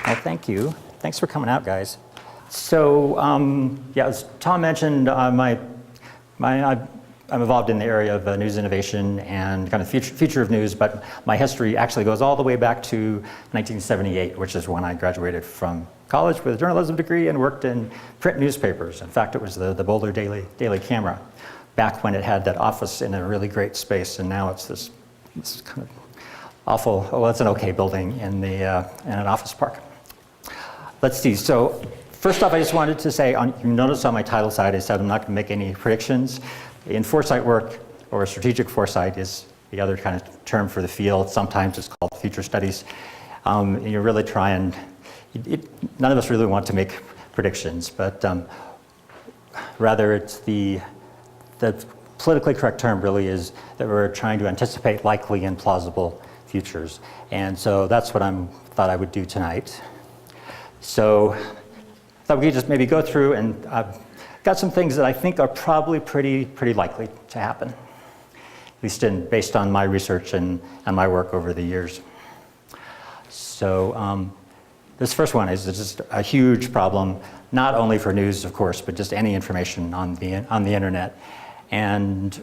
Well, thank you. Thanks for coming out, guys. So, yeah, as Tom mentioned, I'm involved in the area of news innovation and kind of future of news, but my history actually goes all the way back to 1978, which is when I graduated from college with a journalism degree and worked in print newspapers. In fact, it was the Boulder Daily Camera, back when it had that office in a really great space, and now it's this kind of awful, well, it's an okay building in an office park. Let's see, so first off, I just wanted to say, you notice on my title side, I said I'm not going to make any predictions. In foresight work, or strategic foresight is the other kind of term for the field. Sometimes it's called future studies. You really try and, none of us really want to make predictions, but rather it's the politically correct term really is that we're trying to anticipate likely and plausible futures. And so that's what I thought I would do tonight. So I thought we could just maybe go through, and I've got some things that I think are probably pretty likely to happen, at least based on my research and my work over the years. So this first one is just a huge problem, not only for news, of course, but just any information on the internet. And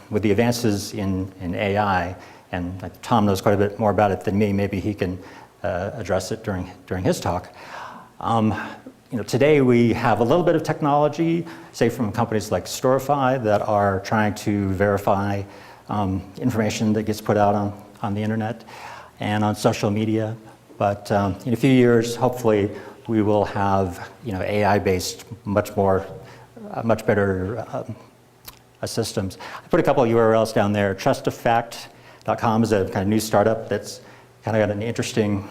with the advances in AI, and Tom knows quite a bit more about it than me, maybe he can address it during his talk. Today we have a little bit of technology, say from companies like Storify, that are trying to verify information that gets put out on the internet and on social media. But in a few years, hopefully, we will have AI-based, much better systems. I put a couple of URLs down there. Trustoffact.com is a kind of new startup that's kind of got an interesting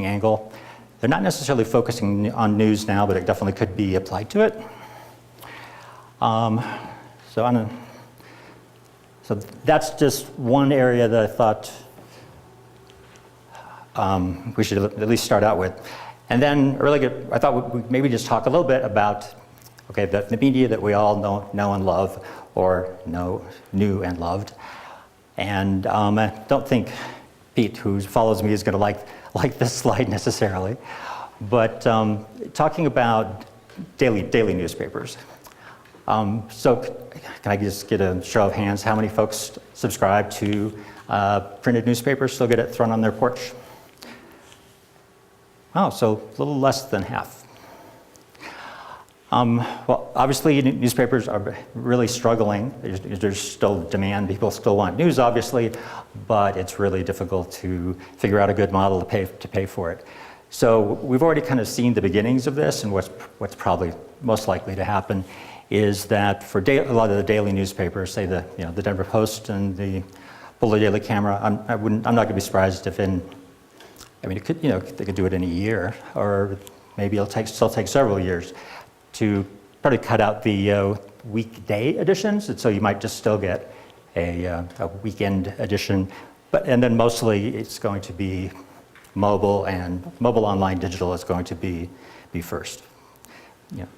angle. They're not necessarily focusing on news now, but it definitely could be applied to it. So that's just one area that I thought we should at least start out with. And then I thought we'd maybe just talk a little bit about the media that we all know and love, or knew and loved. And I don't think Pete, who follows me, is going to like this slide necessarily, but talking about daily newspapers. So can I just get a show of hands? How many folks subscribe to printed newspapers, still get it thrown on their porch? Oh, so a little less than half. Well, obviously newspapers are really struggling. There's still demand, people still want news, obviously, but it's really difficult to figure out a good model to pay for it. So we've already kind of seen the beginnings of this, and what's probably most likely to happen is that for a lot of the daily newspapers, say the Denver Post and the Boulder Daily Camera, I'm not going to be surprised if they could do it in a year, or maybe it'll still take several years to probably cut out the weekday editions, and so you might just still get a weekend edition, and then mostly it's going to be mobile, and mobile online digital is going to be first.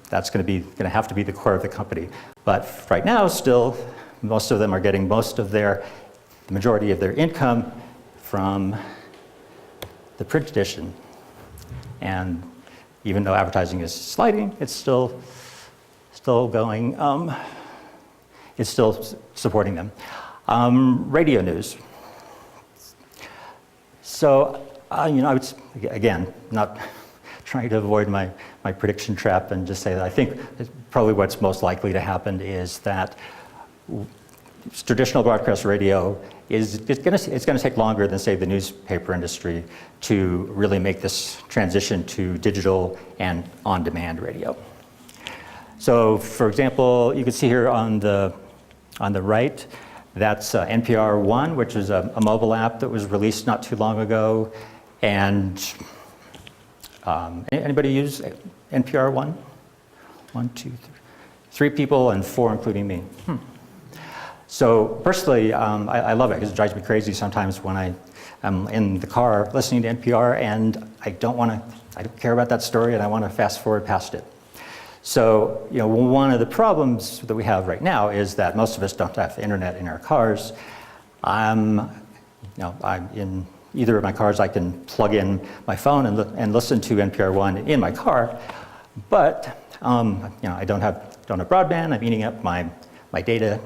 That's going to have to be the core of the company. But right now, still, most of them are getting the majority of their income from the print edition, and even though advertising is sliding, it's still going. It's still supporting them. Radio news. So I would, again, not trying to avoid my prediction trap and just say that I think probably what's most likely to happen is that traditional broadcast radio it's going to take longer than, say, the newspaper industry to really make this transition to digital and on-demand radio. So, for example, you can see here on the right, that's NPR One, which is a mobile app that was released not too long ago. And anybody use NPR One? 1, 2, 3 people, and 4 including me. So personally, I love it because it drives me crazy sometimes when I'm in the car listening to NPR and I don't care about that story and I want to fast forward past it. So, one of the problems that we have right now is that most of us don't have internet in our cars. I'm in either of my cars, I can plug in my phone and listen to NPR One in my car. But I don't have broadband. I'm eating up my data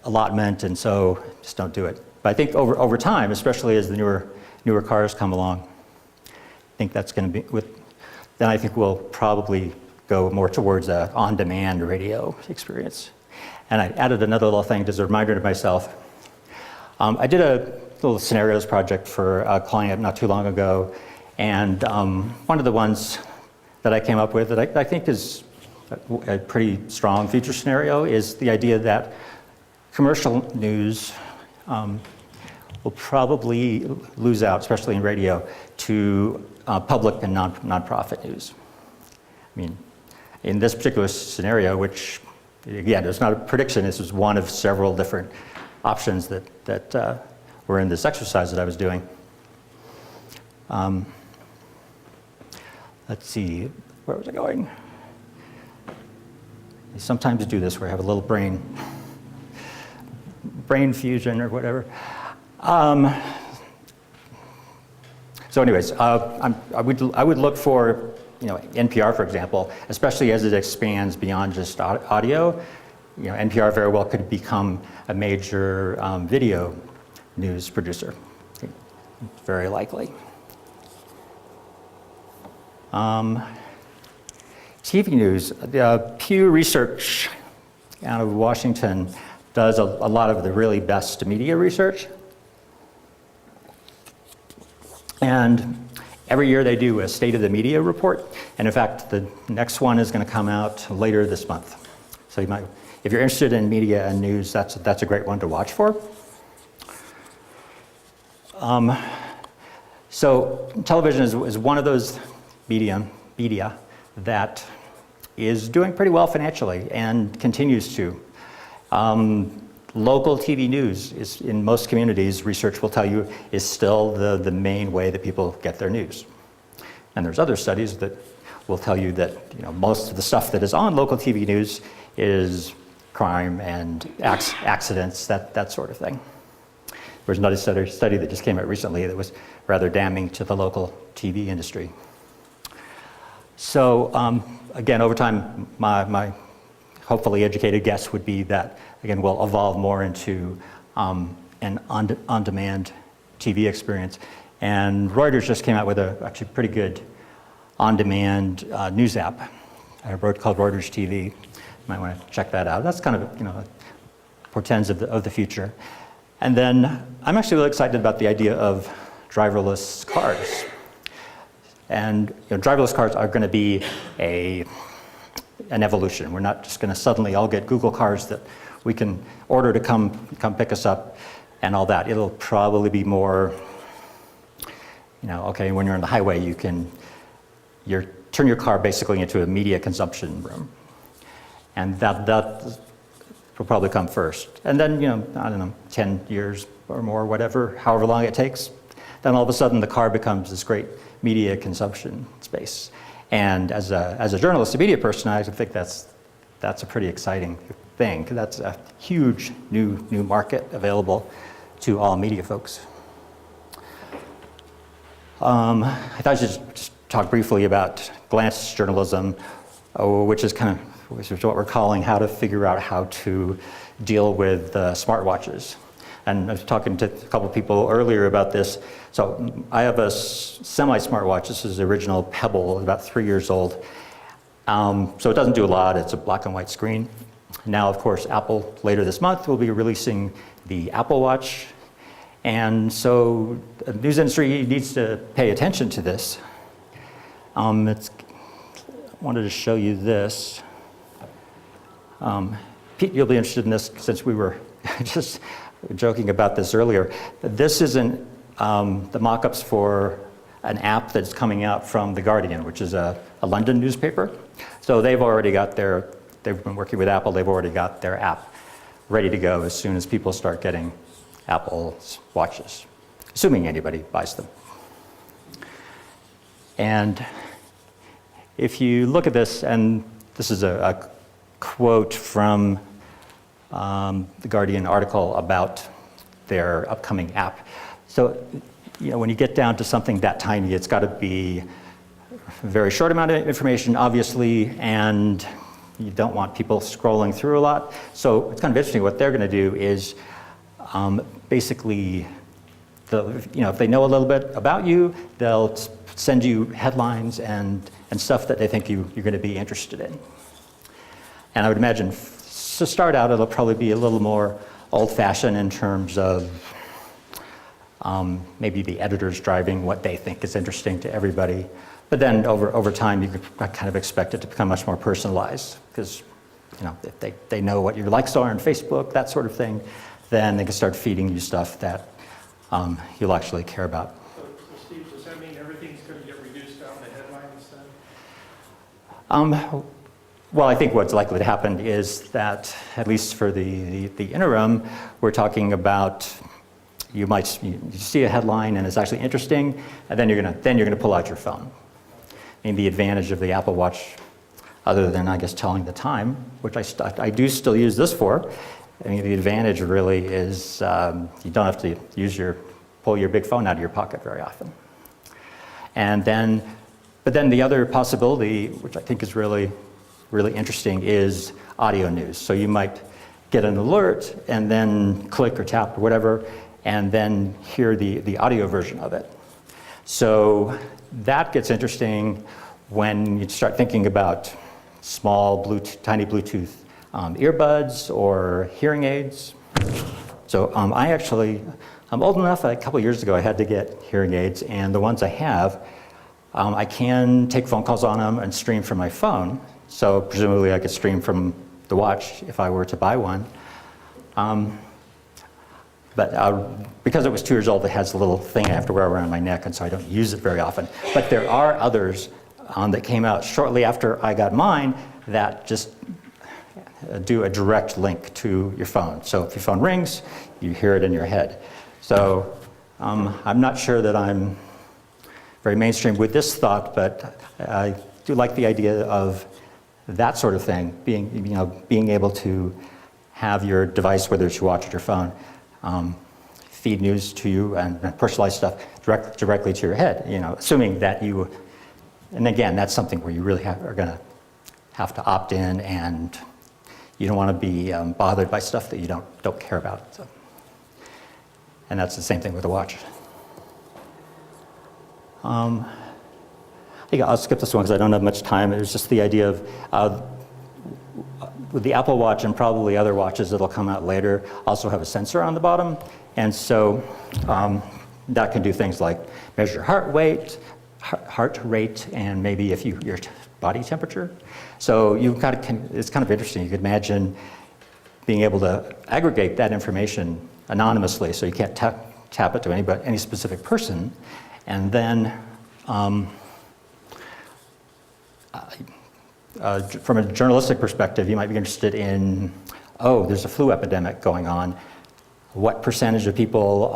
allotment, and so just don't do it. But I think over time, especially as the newer cars come along, I think that's going to be then I think we'll probably go more towards an on-demand radio experience. And I added another little thing as a reminder to myself. I did a little scenarios project for a client not too long ago, and one of the ones that I came up with that I think is a pretty strong future scenario is the idea that commercial news will probably lose out, especially in radio, to public and nonprofit news. I mean, in this particular scenario, which, again, it's not a prediction, this is one of several different options that were in this exercise that I was doing. Let's see, where was I going? I sometimes do this where I have a little brain fusion or whatever. So anyways, I would look for, NPR, for example, especially as it expands beyond just audio. NPR very well could become a major video news producer. Very likely. TV news. Pew Research out of Washington does a lot of the really best media research. And every year they do a State of the Media report. And in fact, the next one is going to come out later this month. So you might, if you're interested in media and news, that's a great one to watch for. So television is one of those media that is doing pretty well financially and continues to. Local TV news is, in most communities, research will tell you, is still the main way that people get their news. And there's other studies that will tell you that most of the stuff that is on local TV news is crime and accidents, that sort of thing. There's another study that just came out recently that was rather damning to the local TV industry. So again, over time, my hopefully educated guess would be that, again, we'll evolve more into an on-demand TV experience. And Reuters just came out with a actually pretty good on-demand news app called Reuters TV. You might want to check that out. That's kind of, portends of the future. And then I'm actually really excited about the idea of driverless cars. And driverless cars are going to be an evolution. We're not just going to suddenly all get Google cars that we can order to come pick us up and all that. It'll probably be more, okay, when you're on the highway, you turn your car basically into a media consumption room. And that will probably come first. And then, I don't know, 10 years or more, whatever, however long it takes, then all of a sudden the car becomes this great media consumption space. And as a journalist, a media person, I think that's a pretty exciting thing, because that's a huge new market available to all media folks. I thought I should just talk briefly about glance journalism, which is what we're calling how to figure out how to deal with smartwatches. And I was talking to a couple of people earlier about this. So I have a semi-smartwatch. This is the original Pebble, about 3 years old. So it doesn't do a lot. It's a black and white screen. Now, of course, Apple, later this month, will be releasing the Apple Watch. And so the news industry needs to pay attention to this. I wanted to show you this. Pete, you'll be interested in this since we were just joking about this earlier. This isn't the mock-ups for an app that's coming out from The Guardian, which is a London newspaper. So they've been working with Apple, they've already got their app ready to go as soon as people start getting Apple's watches, assuming anybody buys them. And if you look at this, and this is a quote from the Guardian article about their upcoming app. So when you get down to something that tiny, it's got to be a very short amount of information, obviously, and you don't want people scrolling through a lot. So it's kind of interesting. What they're going to do is basically, if they know a little bit about you, they'll send you headlines and stuff that they think you're going to be interested in. And I would imagine to start out, it'll probably be a little more old-fashioned in terms of maybe the editors driving what they think is interesting to everybody. But then over time, you could kind of expect it to become much more personalized, because if they know what your likes are on Facebook, that sort of thing, then they can start feeding you stuff that you'll actually care about. So Steve, does that mean everything's going to get reduced down to headlines then? Well, I think what's likely to happen is that, at least for the interim, we're talking about you see a headline and it's actually interesting, and then you're gonna pull out your phone. I mean, the advantage of the Apple Watch, other than I guess telling the time, which I do still use this for. I mean, the advantage really is you don't have to pull your big phone out of your pocket very often. But then the other possibility, which I think is really interesting, is audio news. So you might get an alert and then click or tap or whatever, and then hear the audio version of it. So that gets interesting when you start thinking about small tiny Bluetooth earbuds or hearing aids. So I'm old enough, a couple years ago I had to get hearing aids, and the ones I have, I can take phone calls on them and stream from my phone. So presumably I could stream from the watch if I were to buy one. But because it was 2 years old, it has a little thing I have to wear around my neck, and so I don't use it very often. But there are others that came out shortly after I got mine that just do a direct link to your phone. So if your phone rings, you hear it in your head. So I'm not sure that I'm very mainstream with this thought, but I do like the idea of that sort of thing, being able to have your device, whether it's your watch or your phone, feed news to you and personalize stuff directly to your head, assuming that and again, that's something where you really are going to have to opt in, and you don't want to be bothered by stuff that you don't care about. So. And that's the same thing with the watch. I think I'll skip this one because I don't have much time. It was just the idea of with the Apple Watch and probably other watches that'll come out later, also have a sensor on the bottom. And so that can do things like measure heart rate, and maybe your body temperature. So it's kind of interesting. You could imagine being able to aggregate that information anonymously, so you can't tap it to any specific person. And then from a journalistic perspective, you might be interested in, there's a flu epidemic going on. What percentage of people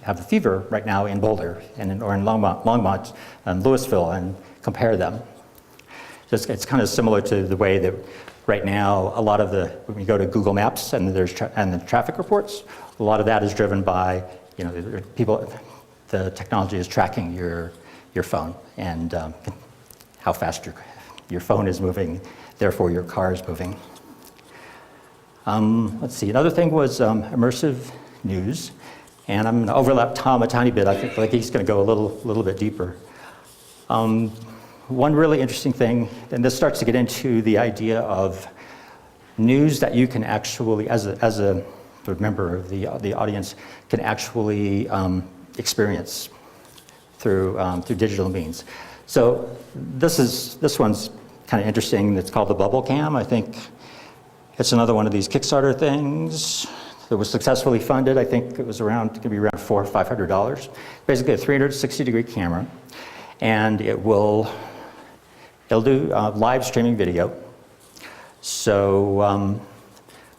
have the fever right now in Boulder or in Longmont and Louisville, and compare them. So it's kind of similar to the way that right now when you go to Google Maps and the traffic reports, a lot of that is driven by the technology is tracking your phone and how fast your phone is moving, therefore your car is moving. Let's see, another thing was immersive news, and I'm going to overlap Tom a tiny bit. I think like he's going to go a little bit deeper. One really interesting thing, and this starts to get into the idea of news that you can actually, as a member of the audience, can actually experience through digital means. So this one's kind of interesting. It's called the Bubble Cam. I think it's another one of these Kickstarter things that was successfully funded. I think it was going to be around $400 or $500. Basically a 360-degree camera, and it'll do live streaming video. So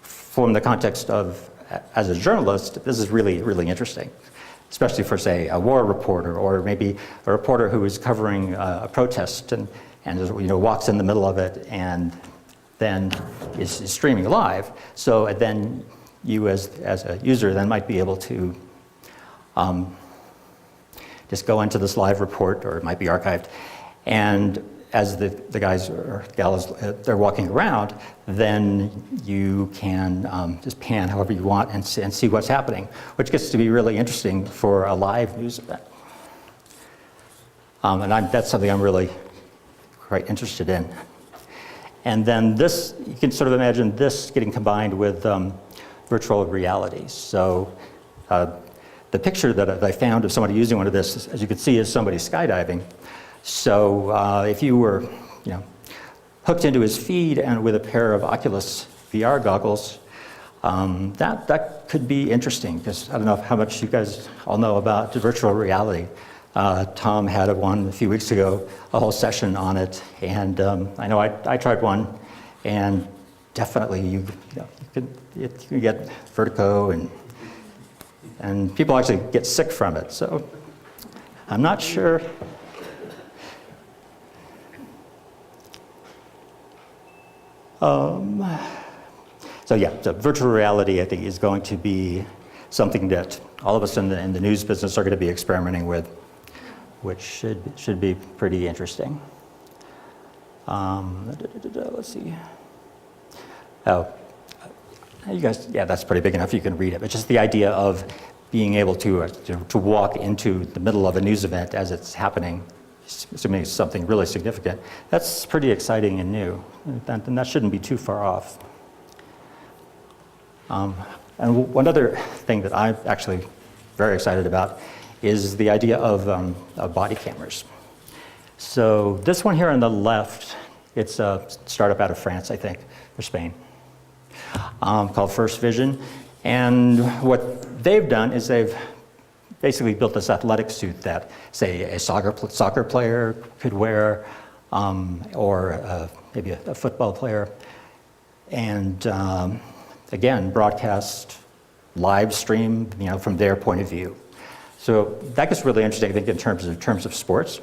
from the context of, as a journalist, this is really, really interesting, especially for, say, a war reporter, or maybe a reporter who is covering a protest and walks in the middle of it and then is streaming live. So then you as a user then might be able to Just go into this live report, or it might be archived, and as the guys or gals, they're walking around, then you can just pan however you want and see what's happening, which gets to be really interesting for a live news event. And that's something I'm really quite interested in. And then this, you can sort of imagine this getting combined with virtual reality. So the picture that I found of somebody using one of this, as you can see, is somebody skydiving. So if you were, hooked into his feed and with a pair of Oculus VR goggles, that could be interesting, because I don't know how much you guys all know about virtual reality. Tom had one a few weeks ago, a whole session on it, and I know I tried one, and definitely you can get vertigo, and people actually get sick from it. So I'm not sure. So virtual reality, I think, is going to be something that all of us in the news business are going to be experimenting with, which should be pretty interesting. Let's see. Oh, you guys, yeah, that's pretty big enough. You can read it. But just the idea of being able to walk into the middle of a news event as it's happening, assuming it's something really significant, that's pretty exciting and new, and that shouldn't be too far off. And one other thing that I'm actually very excited about is the idea of body cameras. So this one here on the left, it's a startup out of France, I think, or Spain, called First Vision. And what they've done is they've basically built this athletic suit that, say, a soccer player could wear, or maybe a football player, and again, broadcast, live stream, from their point of view. So that gets really interesting, I think, in terms of sports.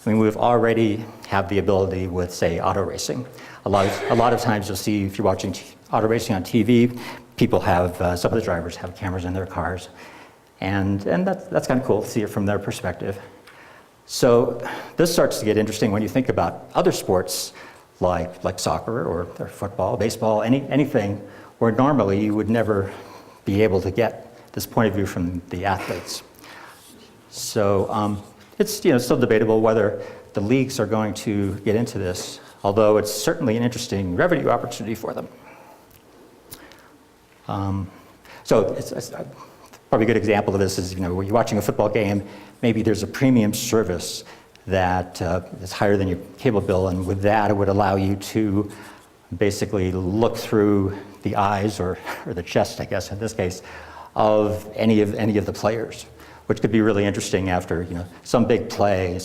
I mean, we've already have the ability with, say, auto racing. A lot of times you'll see, if you're watching auto racing on TV, people have, some of the drivers have cameras in their cars. And that's kind of cool to see it from their perspective. So this starts to get interesting when you think about other sports like soccer or football, baseball, anything where normally you would never be able to get this point of view from the athletes. So it's still debatable whether the leagues are going to get into this, although it's certainly an interesting revenue opportunity for them. So it's probably a good example of this is, when you're watching a football game, maybe there's a premium service that is higher than your cable bill, and with that, it would allow you to basically look through the eyes or the chest, I guess, in this case, of any of the players, which could be really interesting after some big play,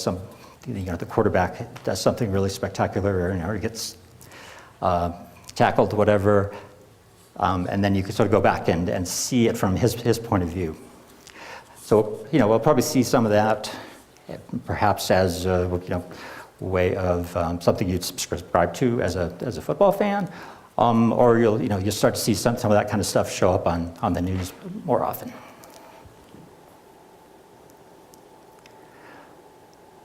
the quarterback does something really spectacular, or he gets tackled, whatever. And then you can sort of go back and see it from his point of view. So, we'll probably see some of that, perhaps as a way of something you'd subscribe to as a football fan, or you'll start to see some of that kind of stuff show up on the news more often.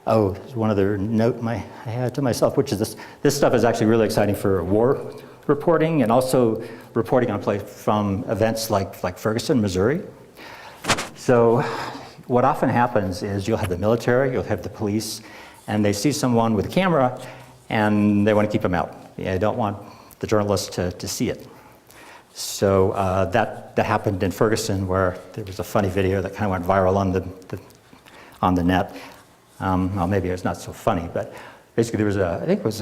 Oh, there's one other note I had to myself, which is this stuff is actually really exciting for war reporting, and also reporting on from events like Ferguson, Missouri. So what often happens is you'll have the military, you'll have the police, and they see someone with a camera, and they want to keep them out. They don't want the journalists to see it. So that happened in Ferguson, where there was a funny video that kind of went viral on the net. Well, maybe it's not so funny, but basically there was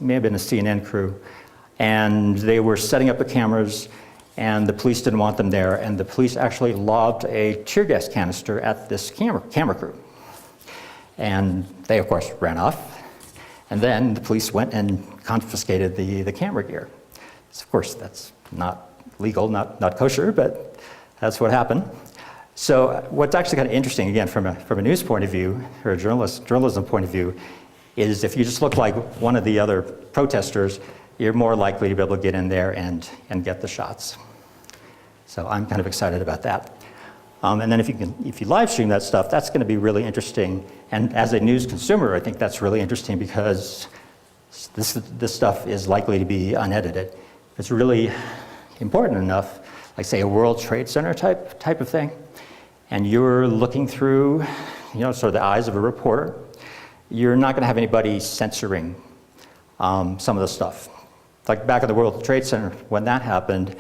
may have been a CNN crew, and they were setting up the cameras, and the police didn't want them there, and the police actually lobbed a tear gas canister at this camera crew. And they, of course, ran off, and then the police went and confiscated the camera gear. So, of course, that's not legal, not kosher, but that's what happened. So what's actually kind of interesting, again, from a news point of view, or a journalism point of view, is if you just look like one of the other protesters, you're more likely to be able to get in there and get the shots. So I'm kind of excited about that. And then if you live stream that stuff, that's going to be really interesting. And as a news consumer, I think that's really interesting because this stuff is likely to be unedited. It's really important enough, like say a World Trade Center type of thing, and you're looking through, sort of the eyes of a reporter. You're not going to have anybody censoring some of the stuff. Like back at the World Trade Center, when that happened,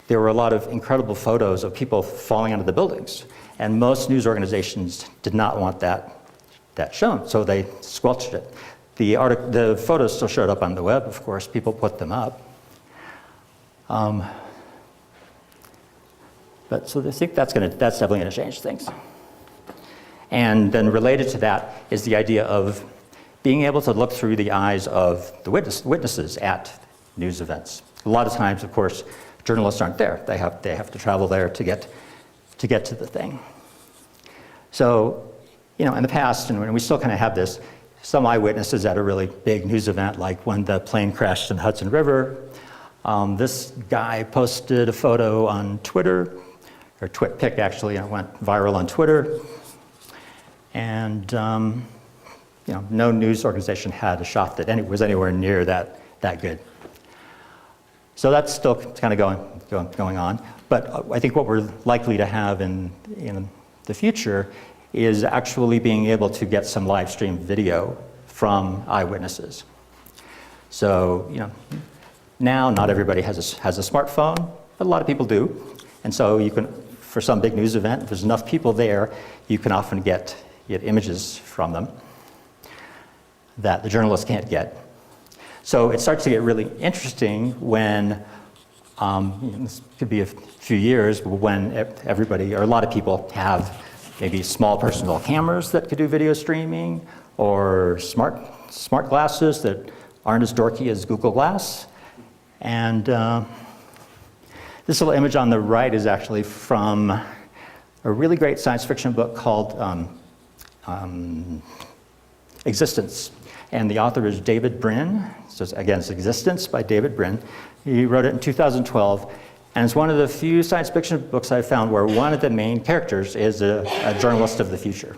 there were a lot of incredible photos of people falling out of the buildings. And most news organizations did not want that shown, so they squelched it. The photos still showed up on the web, of course. People put them up. So I think that's definitely going to change things. And then related to that is the idea of being able to look through the eyes of the witnesses at news events. A lot of times, of course, journalists aren't there. They have to travel there to get to the thing. So, in the past, and we still kind of have this, some eyewitnesses at a really big news event, like when the plane crashed in the Hudson River. This guy posted a photo on Twitter, or TwitPic actually, and it went viral on Twitter. And no news organization had a shot that was anywhere near that good. So that's still kind of going on. But I think what we're likely to have in the future is actually being able to get some live stream video from eyewitnesses. So now not everybody has a smartphone, but a lot of people do. And so you can, for some big news event, if there's enough people there, you can often get images from them that the journalists can't get. So it starts to get really interesting when, this could be a few years, when everybody, or a lot of people, have maybe small personal cameras that could do video streaming, or smart glasses that aren't as dorky as Google Glass. And this little image on the right is actually from a really great science fiction book called Existence. And the author is David Brin. So again, it's Existence by David Brin. He wrote it in 2012. And it's one of the few science fiction books I've found where one of the main characters is a journalist of the future.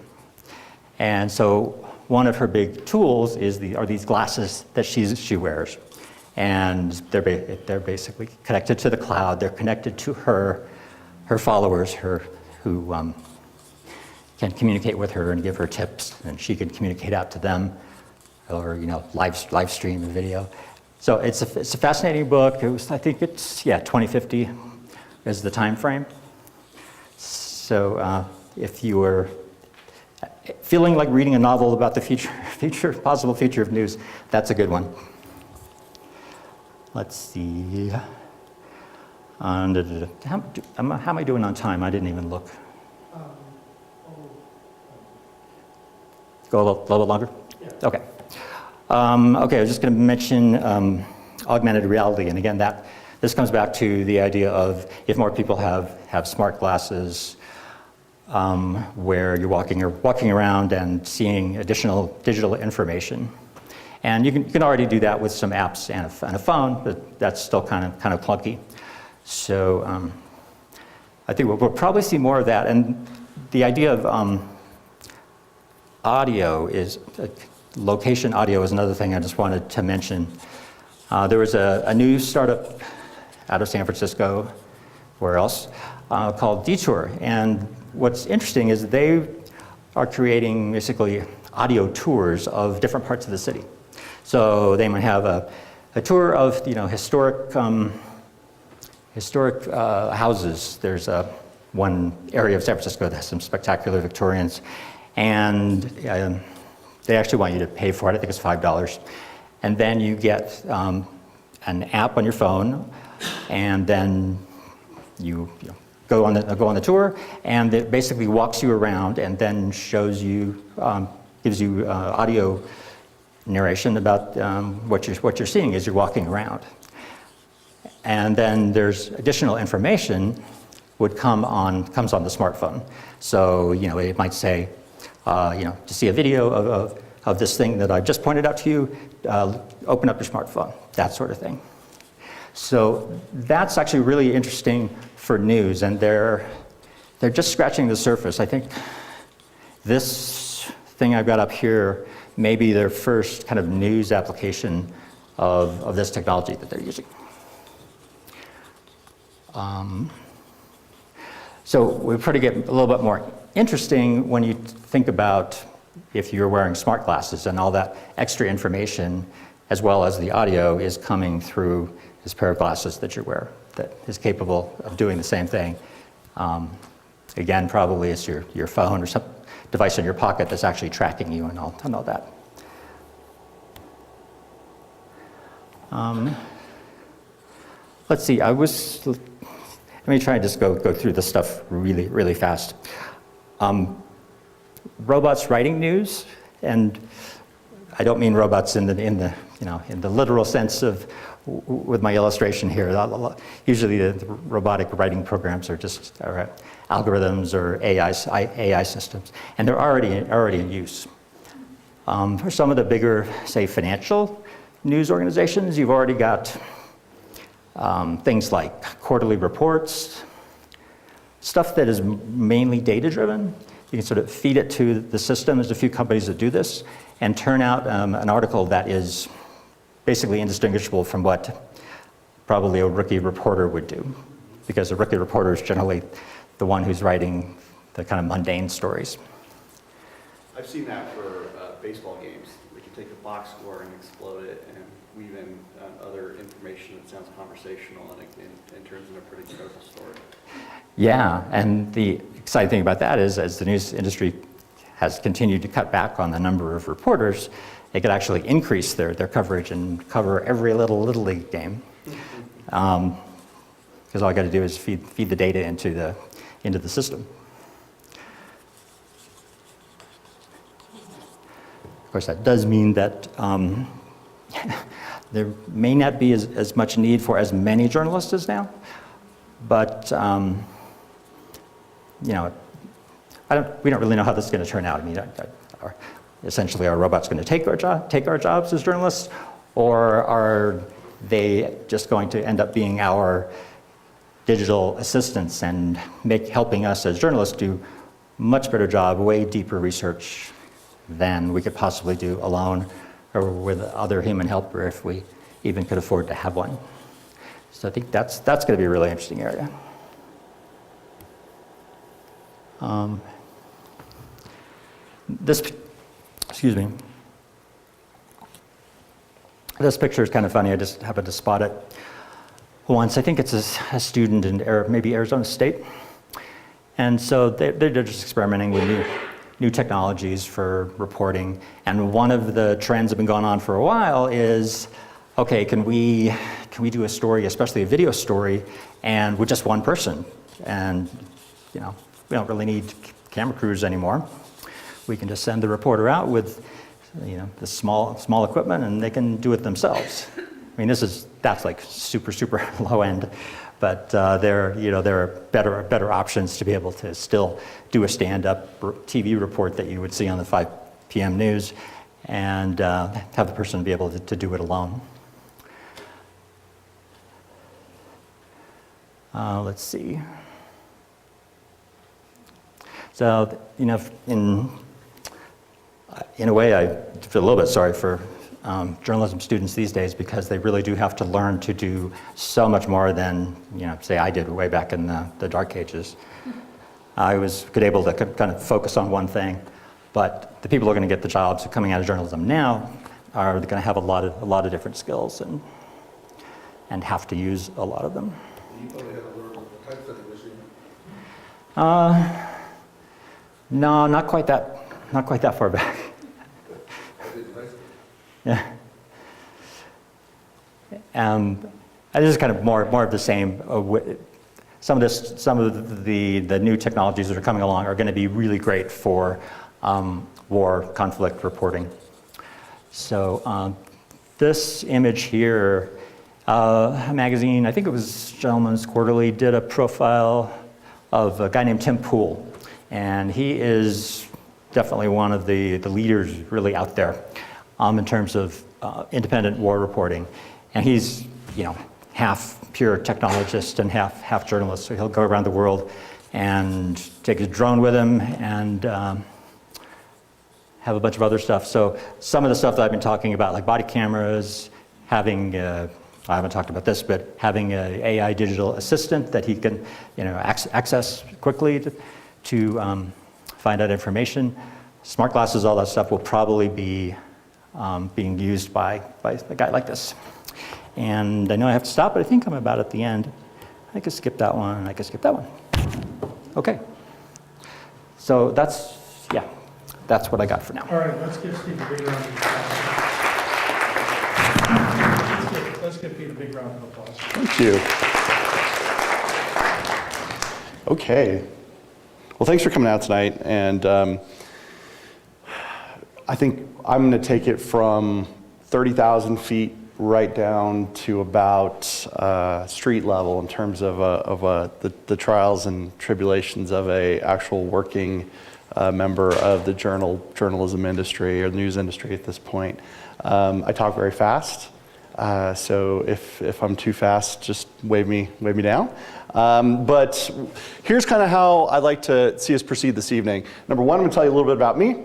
And so one of her big tools are these glasses that she wears. And they're basically connected to the cloud. They're connected to her followers, who can communicate with her and give her tips, and she can communicate out to them, or live stream a video. So it's a fascinating book. I think it's 2050 is the time frame. So if you were feeling like reading a novel about the possible future of news, that's a good one. Let's see. How am I doing on time? I didn't even look. Go a little longer? Yeah. Okay. Okay, I was just going to mention augmented reality. And again, this comes back to the idea of if more people have smart glasses, where you're walking around and seeing additional digital information. And you can already do that with some apps and a phone, but that's still kind of clunky. So I think we'll probably see more of that. And the idea of audio is, location audio is another thing I just wanted to mention. There was a new startup out of San Francisco, where else, called Detour. And what's interesting is they are creating basically audio tours of different parts of the city. So they might have a tour of historic houses. There's one area of San Francisco that has some spectacular Victorians, and they actually want you to pay for it. I think it's $5, and then you get an app on your phone, and then you go on the tour, and it basically walks you around and then shows you, gives you audio narration about what you're seeing as you're walking around. And then there's additional information comes on the smartphone. So it might say, to see a video of this thing that I just pointed out to you, open up your smartphone, that sort of thing. So that's actually really interesting for news, and they're they're just scratching the surface. I think this thing I've got up here may be their first kind of news application of this technology that they're using. So we try to get a little bit more interesting when you think about if you're wearing smart glasses and all that extra information as well as the audio is coming through this pair of glasses that you wear that is capable of doing the same thing. Again, probably it's your phone or some device in your pocket that's actually tracking you and all that. Let's see, let me try and just go through this stuff really, really fast. Robots writing news, and I don't mean robots in the literal sense of with my illustration here. Usually the robotic writing programs are just algorithms or AI systems, and they're already in use. For some of the bigger, say, financial news organizations, you've already got things like quarterly reports, stuff that is mainly data-driven. You can sort of feed it to the system. There's a few companies that do this, and turn out an article that is basically indistinguishable from what probably a rookie reporter would do, because a rookie reporter is generally the one who's writing the kind of mundane stories. I've seen that for baseball games. We can take the box score and explode it and weave in other information that sounds conversational and turns into a pretty incredible story. Yeah, and the exciting thing about that is as the news industry has continued to cut back on the number of reporters, they could actually increase their coverage and cover every little league game. Because all I got to do is feed the data into the system. Of course, that does mean that there may not be as much need for as many journalists as now, but we don't really know how this is going to turn out. I mean, essentially, are robots going to take our jobs as journalists, or are they just going to end up being our digital assistants and helping us as journalists do much better job, way deeper research than we could possibly do alone or with other human help, or if we even could afford to have one. So I think that's going to be a really interesting area. This picture is kind of funny. I just happened to spot it once. I think it's a student in maybe Arizona State. And so they're just experimenting with new technologies for reporting. And one of the trends that have been going on for a while is, okay, can we do a story, especially a video story, and with just one person? And we don't really need camera crews anymore. We can just send the reporter out with the small equipment, and they can do it themselves. I mean, that's like super low end, but there are better options to be able to still do a stand-up TV report that you would see on the 5 p.m. news, and have the person be able to do it alone. Let's see. So, in a way, I feel a little bit sorry for journalism students these days, because they really do have to learn to do so much more than, say I did way back in the dark ages. I was able to kind of focus on one thing, but the people who are going to get the jobs coming out of journalism now are going to have a lot of different skills and have to use a lot of them. You probably had to learn the typesetting machine. No, not quite that far back. Yeah. This is kind of more of the same. Some of the new technologies that are coming along are going to be really great for war conflict reporting. So this image here, a magazine, I think it was Gentleman's Quarterly, did a profile of a guy named Tim Pool, and he is definitely one of the leaders really out there in terms of independent war reporting. And he's, half pure technologist and half journalist. So he'll go around the world and take his drone with him, and have a bunch of other stuff. So some of the stuff that I've been talking about, like body cameras, having, I haven't talked about this, but having an AI digital assistant that he can access quickly to find out information. Smart glasses, all that stuff will probably be being used by a guy like this. And I know I have to stop, but I think I'm about at the end. I could skip that one, and I could skip that one. Okay. So that's what I got for now. All right, let's give Steve a big round of applause. Let's give Pete a big round of applause. Thank you. Okay. Well, thanks for coming out tonight. And I think I'm going to take it from 30,000 feet right down to about street level in terms of the trials and tribulations of a actual working member of the journalism industry or the news industry at this point. I talk very fast, so if I'm too fast, just wave me down. But here's kind of how I'd like to see us proceed this evening. Number one, I'm going to tell you a little bit about me.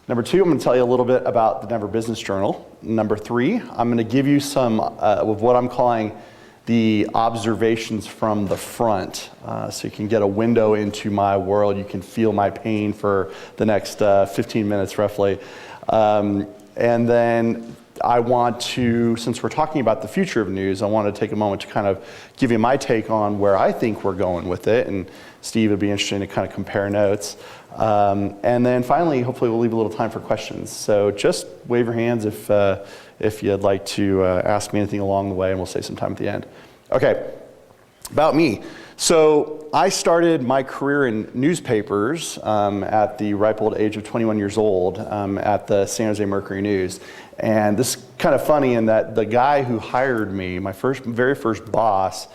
Number two, I'm going to tell you a little bit about the Denver Business Journal. Number three, I'm going to give you some of what I'm calling the observations from the front, so you can get a window into my world. You can feel my pain for the next 15 minutes roughly. And then I want to, since we're talking about the future of news, I want to take a moment to kind of give you my take on where I think we're going with it. And Steve, would be interesting to kind of compare notes. And then finally, hopefully we'll leave a little time for questions. So just wave your hands if you'd like to ask me anything along the way, and we'll save some time at the end. Okay, about me. So I started my career in newspapers at the ripe old age of 21 years old at the San Jose Mercury News. And this is kind of funny in that the guy who hired me, my very first boss,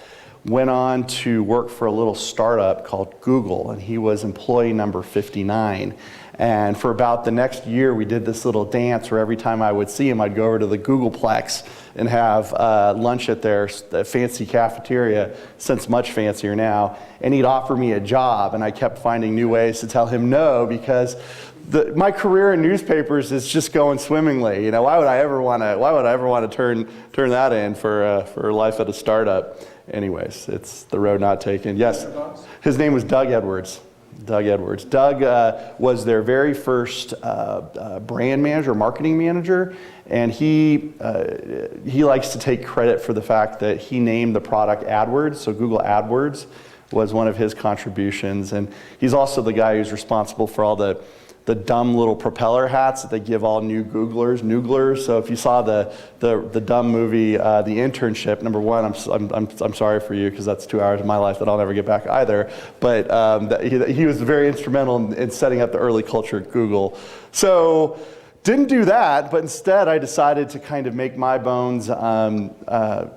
went on to work for a little startup called Google, and he was employee number 59. And for about the next year, we did this little dance where every time I would see him, I'd go over to the Googleplex and have lunch at their fancy cafeteria, since much fancier now, and he'd offer me a job, and I kept finding new ways to tell him no, because my career in newspapers is just going swimmingly. You know, why would I ever want to turn that in for life at a startup? Anyways, it's the road not taken. Yes, his name was Doug Edwards. Doug Edwards. Doug was their very first brand manager, marketing manager, and he likes to take credit for the fact that he named the product AdWords, so Google AdWords was one of his contributions, and he's also the guy who's responsible for all the dumb little propeller hats that they give all new Googlers. So if you saw the dumb movie, The Internship, number one, I'm sorry for you, because that's 2 hours of my life that I'll never get back either. But he was very instrumental in setting up the early culture at Google. So didn't do that, but instead I decided to kind of make my bones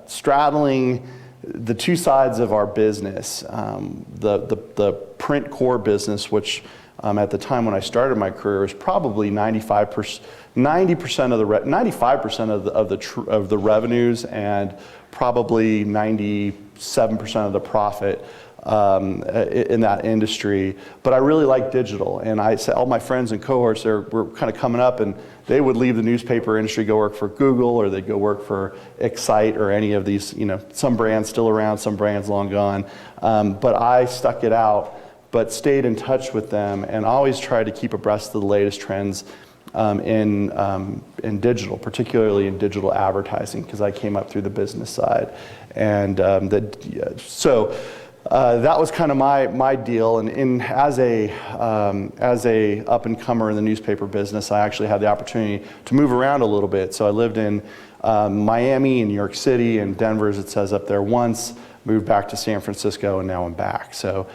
straddling the two sides of our business, the print core business, which at the time when I started my career was probably 95% of the revenues, and probably 97% of the profit in that industry. But I really like digital, and I said all my friends and cohorts were kind of coming up, and they would leave the newspaper industry, go work for Google, or they'd go work for Excite or any of these, some brands still around, some brands long gone. But I stuck it out, but stayed in touch with them, and always tried to keep abreast of the latest trends in digital, particularly in digital advertising, because I came up through the business side. And so that was kind of my deal. And as a up and comer in the newspaper business, I actually had the opportunity to move around a little bit. So I lived in Miami and New York City and Denver, as it says up there, once. Moved back to San Francisco, and now I'm back. So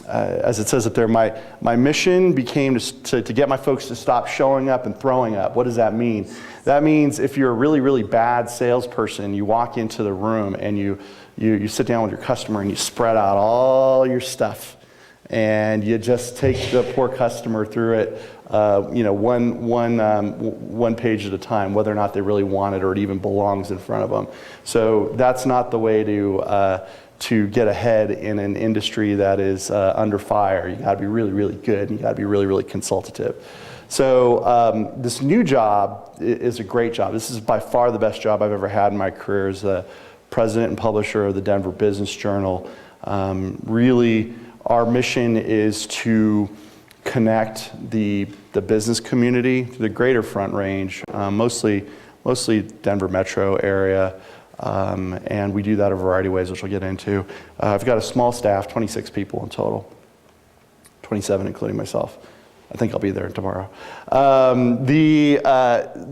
as it says up there, my mission became to get my folks to stop showing up and throwing up. What does that mean? That means if you're a really, really bad salesperson, you walk into the room and you sit down with your customer and you spread out all your stuff, and you just take the poor customer through it, one page at a time, whether or not they really want it or it even belongs in front of them. So that's not the way to to get ahead in an industry that is under fire. You got to be really, really good, and you got to be really, really consultative. So this new job is a great job. This is by far the best job I've ever had in my career as the president and publisher of the Denver Business Journal. Really, our mission is to connect the business community to the greater Front Range, mostly Denver metro area, and we do that a variety of ways, which I'll get into. I've got a small staff, 26 people in total, 27 including myself. I think I'll be there tomorrow. The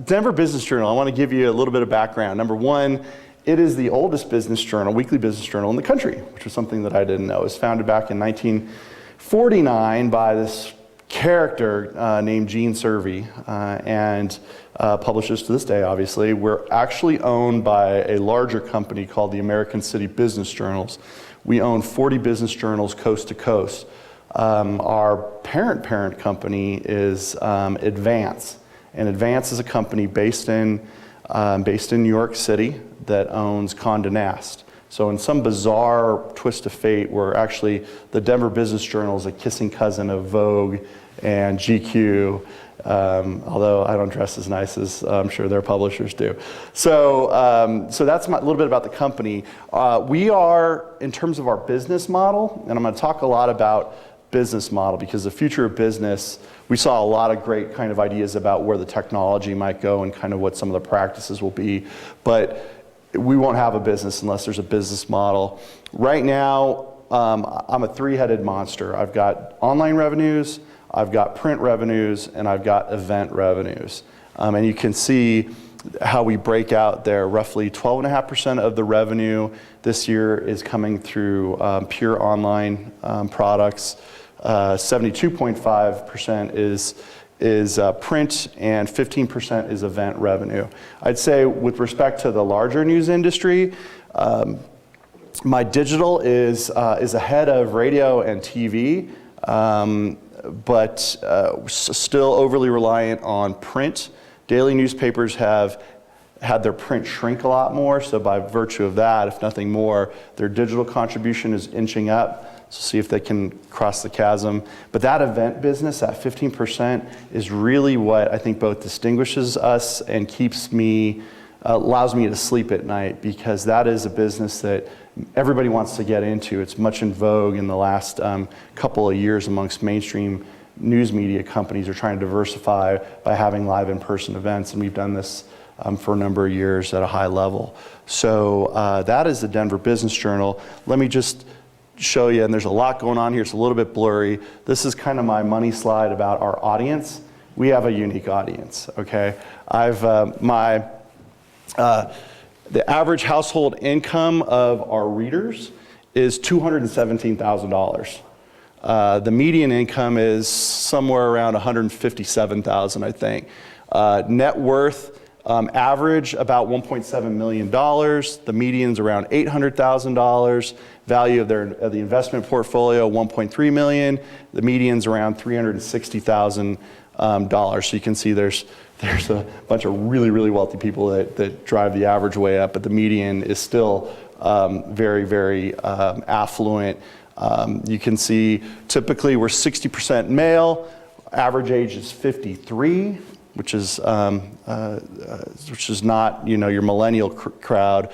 Denver Business Journal, I want to give you a little bit of background. Number one, it is the oldest business journal, weekly business journal in the country, which was something that I didn't know. It was founded back in 1949 by this character named Gene Servey, and publishes to this day, obviously. We're actually owned by a larger company called the American City Business Journals. We own 40 business journals coast to coast. Our parent company is Advance, and Advance is a company based in New York City that owns Condé Nast. So in some bizarre twist of fate, where actually the Denver Business Journal is a kissing cousin of Vogue and GQ, although I don't dress as nice as I'm sure their publishers do. So that's a little bit about the company. We are, in terms of our business model, and I'm going to talk a lot about business model, because the future of business, we saw a lot of great kind of ideas about where the technology might go and kind of what some of the practices will be, but we won't have a business unless there's a business model. Right now, I'm a three-headed monster. I've got online revenues, I've got print revenues, and I've got event revenues. And you can see how we break out there. Roughly 12.5% of the revenue this year is coming through pure online products. 72.5% is print, and 15% is event revenue. I'd say with respect to the larger news industry, my digital is ahead of radio and TV, but still overly reliant on print. Daily newspapers have had their print shrink a lot more, so by virtue of that, if nothing more, their digital contribution is inching up. So see if they can cross the chasm. But that event business, that 15%, is really what I think both distinguishes us and keeps me, allows me to sleep at night, because that is a business that everybody wants to get into. It's much in vogue in the last couple of years amongst mainstream news media companies are trying to diversify by having live in-person events, and we've done this for a number of years at a high level. So that is the Denver Business Journal. Let me just show you, and there's a lot going on here, it's a little bit blurry. This is kind of my money slide about our audience. We have a unique audience, okay? The average household income of our readers is $217,000. The median income is somewhere around $157,000, I think. Net worth, average about $1.7 million. The median's around $800,000. Value of the investment portfolio, $1.3 million. The median's around $360,000. So you can see there's a bunch of really, really wealthy people that drive the average way up, but the median is still very, very affluent. You can see typically we're 60% male. Average age is 53. Which is not, your millennial crowd.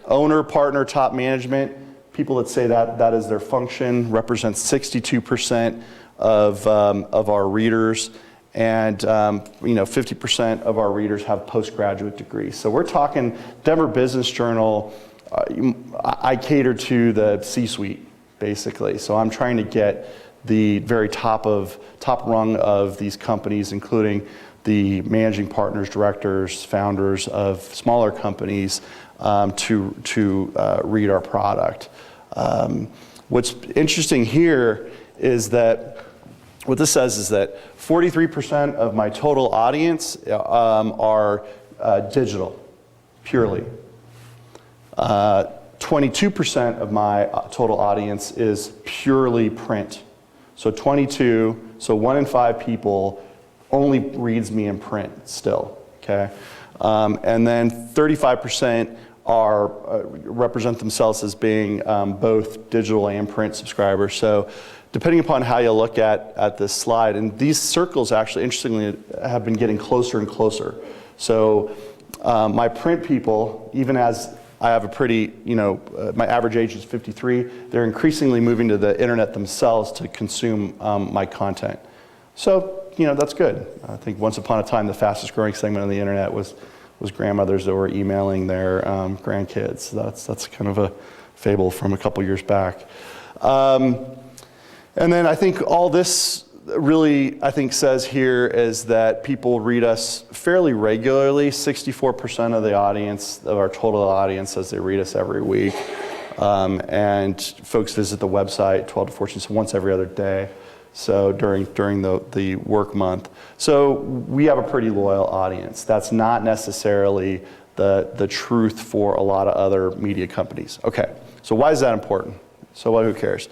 Owner, partner, top management, people that say that is their function, represents 62% of our readers, and 50% of our readers have postgraduate degrees. So we're talking Denver Business Journal. I cater to the C-suite, basically. So I'm trying to get the very top rung of these companies, including the managing partners, directors, founders of smaller companies, to read our product. What's interesting here is that what this says is that 43% of my total audience are digital, purely. 22% of my total audience is purely print. So 1 in 5 people only reads me in print still, okay? And then 35% represent themselves as being both digital and print subscribers. So depending upon how you look at this slide, and these circles actually, interestingly, have been getting closer and closer. So my print people, even as I have a pretty, my average age is 53, they're increasingly moving to the internet themselves to consume my content. So, that's good. I think once upon a time, the fastest growing segment on the internet was grandmothers that were emailing their grandkids. That's kind of a fable from a couple years back. And then I think all this really, says here is that people read us fairly regularly. 64% of the audience, of our total audience, says they read us every week. And folks visit the website 12 to 14, so once every other day. So during the work month. So we have a pretty loyal audience. That's not necessarily the truth for a lot of other media companies. Okay, so why is that important? So who cares?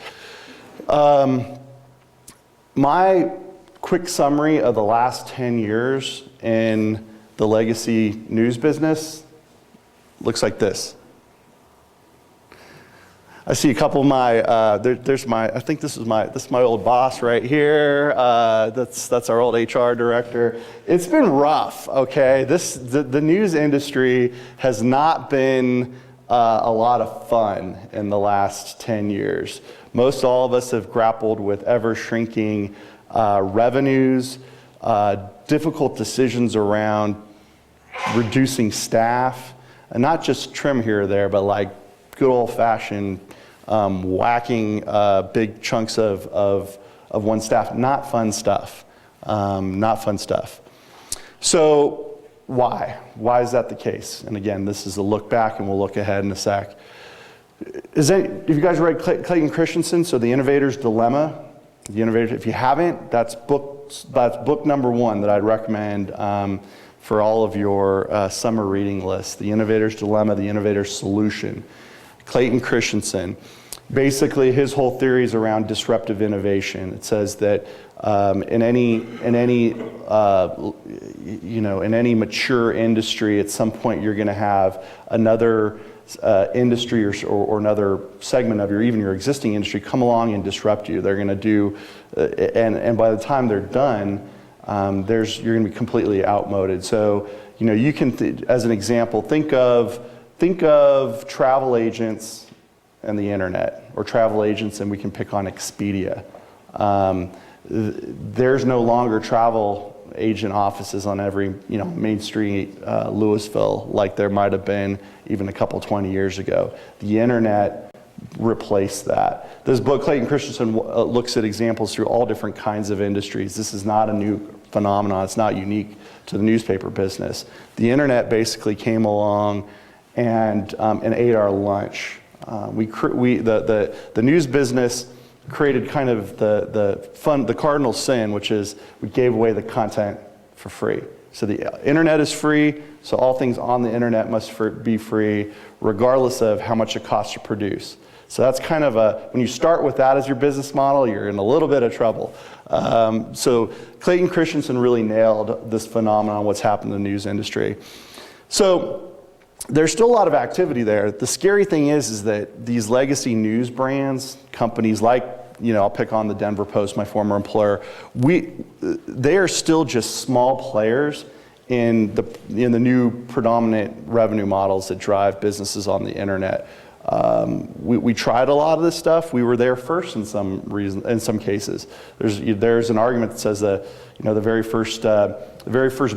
My quick summary of the last 10 years in the legacy news business looks like this. I see a couple of my, there's my, I think this is my old boss right here. That's our old HR director. It's been rough, okay? The news industry has not been a lot of fun in the last 10 years. Most all of us have grappled with ever shrinking revenues, difficult decisions around reducing staff, and not just trim here or there, but like good old fashioned whacking big chunks of one staff. Not fun stuff. Not fun stuff. So why? Why is that the case? And again, this is a look back, and we'll look ahead in a sec. Have you guys read Clayton Christensen? So The Innovators Dilemma. If you haven't, that's book number one that I'd recommend for all of your summer reading list. The Innovators Dilemma, The Innovator's Solution. Clayton Christensen. Basically, his whole theory is around disruptive innovation. It says that in any mature industry, at some point you're going to have another industry or another segment of even your existing industry come along and disrupt you. They're going to do, and by the time they're done, you're going to be completely outmoded. So you can, as an example, think of travel agents and the internet, or travel agents, and we can pick on Expedia. There's no longer travel agent offices on every Main Street, Louisville, like there might have been even a couple 20 years ago. The internet replaced that. This book, Clayton Christensen, looks at examples through all different kinds of industries. This is not a new phenomenon. It's not unique to the newspaper business. The internet basically came along and ate our lunch. The news business created kind of the cardinal sin, which is we gave away the content for free. So the internet is free, so all things on the internet must be free, regardless of how much it costs to produce. So that's kind of when you start with that as your business model, you're in a little bit of trouble. So Clayton Christensen really nailed this phenomenon, what's happened in the news industry. So there's still a lot of activity there. The scary thing is that these legacy news brands, companies like, I'll pick on the Denver Post, my former employer, they are still just small players in the new predominant revenue models that drive businesses on the internet. We tried a lot of this stuff. We were there first in some cases. There's an argument that says the very first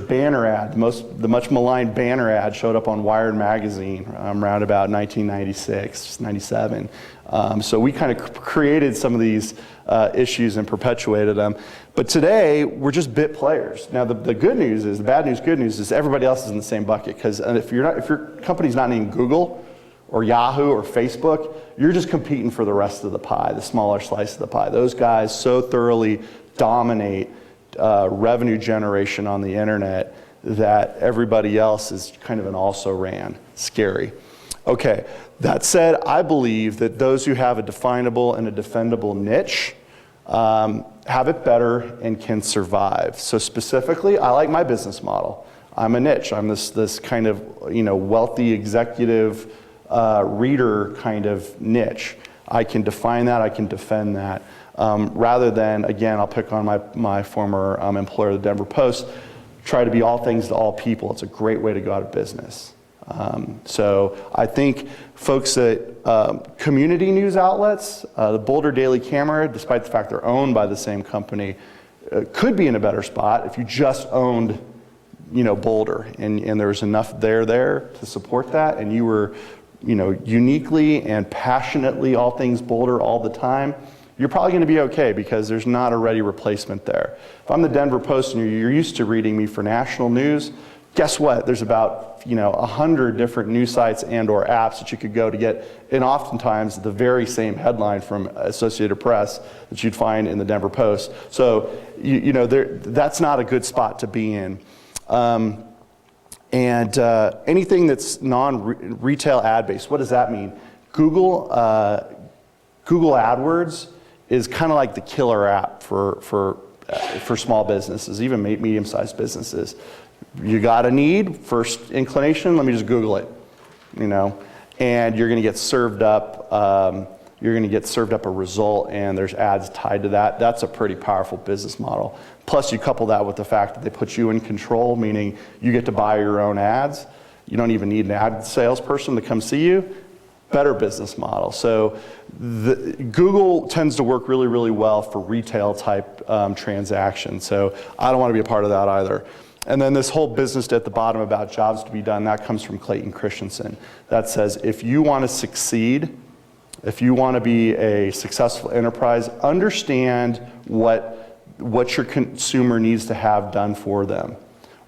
banner ad, the much maligned banner ad, showed up on Wired magazine around about 1996, 97. So we kind of created some of these issues and perpetuated them. But today we're just bit players. Now the good news is, the bad news, good news is everybody else is in the same bucket, because if your company's not named Google or Yahoo or Facebook, you're just competing for the rest of the pie, the smaller slice of the pie. Those guys so thoroughly dominate revenue generation on the internet that everybody else is kind of an also-ran. Scary. Okay, that said, I believe that those who have a definable and a defendable niche have it better and can survive. So specifically, I like my business model. I'm a niche. I'm this kind of, wealthy executive reader kind of niche. I can define that, I can defend that. Rather than, again, I'll pick on my former employer, the Denver Post, try to be all things to all people. It's a great way to go out of business. So I think folks at community news outlets, the Boulder Daily Camera, despite the fact they're owned by the same company, could be in a better spot if you just owned, Boulder, and there was enough there to support that, and you were, uniquely and passionately all things Boulder all the time. You're probably going to be okay because there's not a ready replacement there. If I'm the Denver Post and you're used to reading me for national news, guess what? There's about 100 different news sites and or apps that you could go to get, and oftentimes the very same headline from Associated Press that you'd find in the Denver Post. So that's not a good spot to be in. Anything that's non-retail ad-based, what does that mean? Google AdWords is kind of like the killer app for small businesses, even medium-sized businesses. You got a need, first inclination, let me just Google it, and you're going to get served up. You're going to get served up a result, and there's ads tied to that. That's a pretty powerful business model. Plus, you couple that with the fact that they put you in control, meaning you get to buy your own ads. You don't even need an ad salesperson to come see you. Better business model. So Google tends to work really, really well for retail type transactions. So I don't want to be a part of that either. And then this whole business at the bottom about jobs to be done, that comes from Clayton Christensen. That says if you want to succeed, if you want to be a successful enterprise, understand what your consumer needs to have done for them.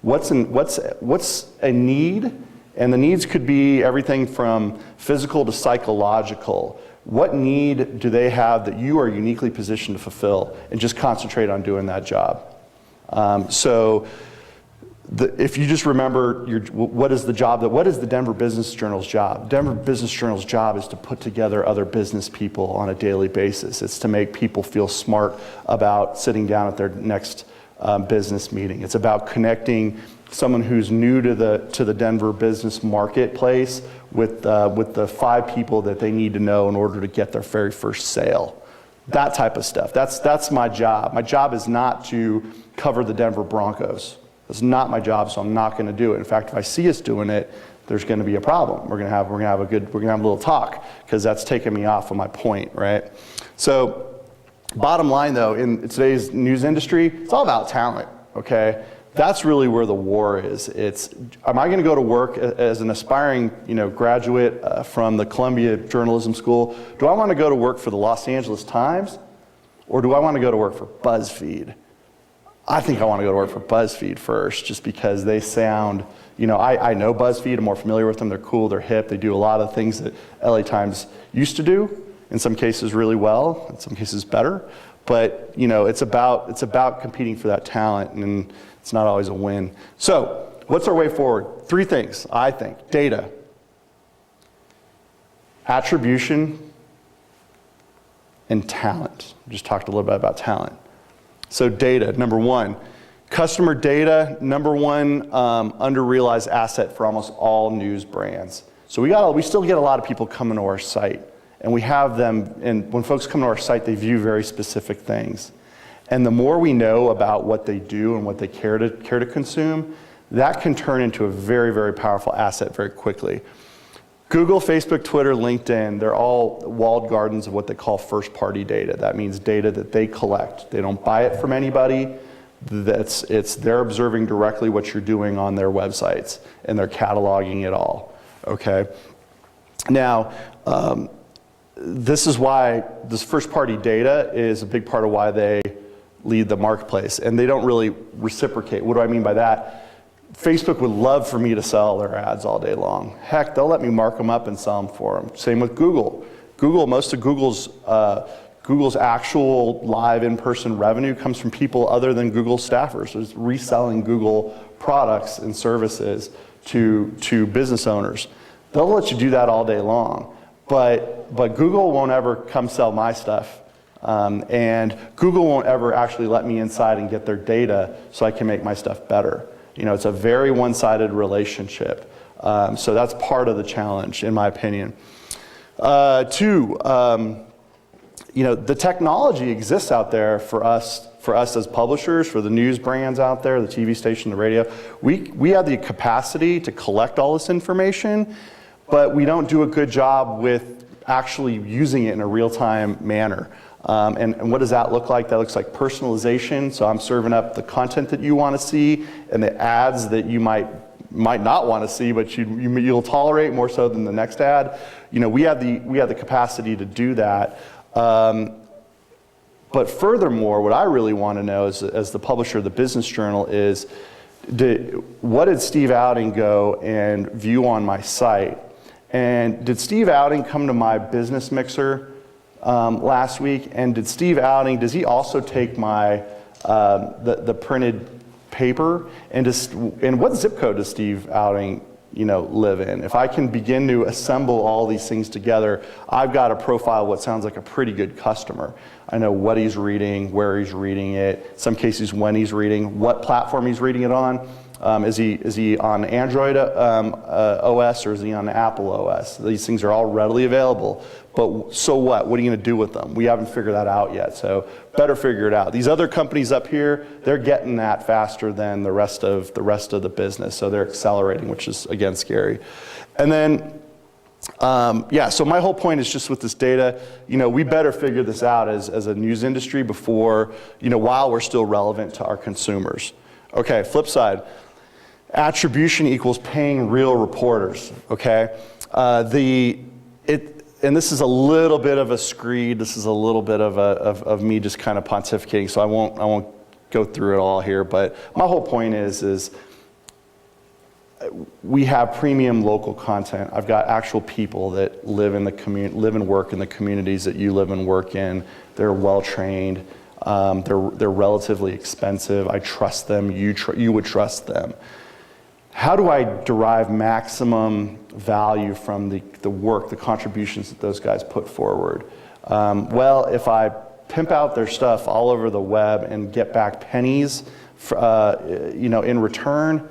What's a need? And the needs could be everything from physical to psychological. What need do they have that you are uniquely positioned to fulfill, and just concentrate on doing that job? If you just remember what is the Denver Business Journal's job? Denver Business Journal's job is to put together other business people on a daily basis. It's to make people feel smart about sitting down at their next business meeting. It's about connecting someone who's new to the Denver business marketplace with the 5 people that they need to know in order to get their very first sale. That type of stuff. That's my job. My job is not to cover the Denver Broncos. That's not my job, so I'm not going to do it. In fact, if I see us doing it, there's going to be a problem. We're going to have a little talk, because that's taking me off of my point, right? So, bottom line though, in today's news industry, it's all about talent. Okay, that's really where the war is. Am I going to go to work as an aspiring, graduate from the Columbia Journalism School? Do I want to go to work for the Los Angeles Times, or do I want to go to work for BuzzFeed? I think I want to go to work for BuzzFeed first, just because they sound, I know BuzzFeed, I'm more familiar with them, they're cool, they're hip, they do a lot of things that LA Times used to do, in some cases really well, in some cases better, but it's about competing for that talent, and it's not always a win. So, what's our way forward? 3 things, I think. Data, attribution, and talent. We just talked a little bit about talent. So data, number 1. Customer data, number 1 under-realized asset for almost all news brands. So we still get a lot of people coming to our site, and we have them, and when folks come to our site, they view very specific things. And the more we know about what they do and what they care to consume, that can turn into a very, very powerful asset very quickly. Google, Facebook, Twitter, LinkedIn, they're all walled gardens of what they call first-party data. That means data that they collect. They don't buy it from anybody. They're observing directly what you're doing on their websites, and they're cataloging it all, okay? Now, this is why this first-party data is a big part of why they lead the marketplace, and they don't really reciprocate. What do I mean by that? Facebook would love for me to sell their ads all day long. Heck, they'll let me mark them up and sell them for them. Same with Google. Most of Google's actual live in-person revenue comes from people other than Google staffers. So it's reselling Google products and services to business owners. They'll let you do that all day long, but Google won't ever come sell my stuff. And Google won't ever actually let me inside and get their data so I can make my stuff better. It's a very one-sided relationship. So that's part of the challenge, in my opinion. Two, the technology exists out there for us as publishers, for the news brands out there, the TV station, the radio. We have the capacity to collect all this information, but we don't do a good job with actually using it in a real-time manner. And what does that look like? That looks like personalization. So I'm serving up the content that you want to see and the ads that you might not want to see, but you'll tolerate more so than the next ad. We have the capacity to do that. But furthermore, what I really want to know as the publisher of the Business Journal is, what did Steve Outing go and view on my site? And did Steve Outing come to my business mixer last week? And did Steve Outing, does he also take my the printed paper? And what zip code does Steve Outing live in? If I can begin to assemble all these things together, I've got a profile what sounds like a pretty good customer. I know what he's reading, where he's reading it, in some cases when he's reading, what platform he's reading it on. Is he on Android OS or is he on Apple OS? These things are all readily available. But so what? What are you going to do with them? We haven't figured that out yet. So better figure it out. These other companies up here, they're getting that faster than the rest of the business. So they're accelerating, which is again scary. And then so my whole point is just with this data, we better figure this out as a news industry before, while we're still relevant to our consumers. Okay, flip side. Attribution equals paying real reporters, okay? And this is a little bit of a screed. This is a little bit of me just kind of pontificating, so I won't go through it all here. But my whole point is we have premium local content. I've got actual people that live and work in the communities that you live and work in. They're well trained. They're relatively expensive. I trust them. You would trust them. How do I derive maximum value from the work, the contributions that those guys put forward? Well, if I pimp out their stuff all over the web and get back pennies, in return,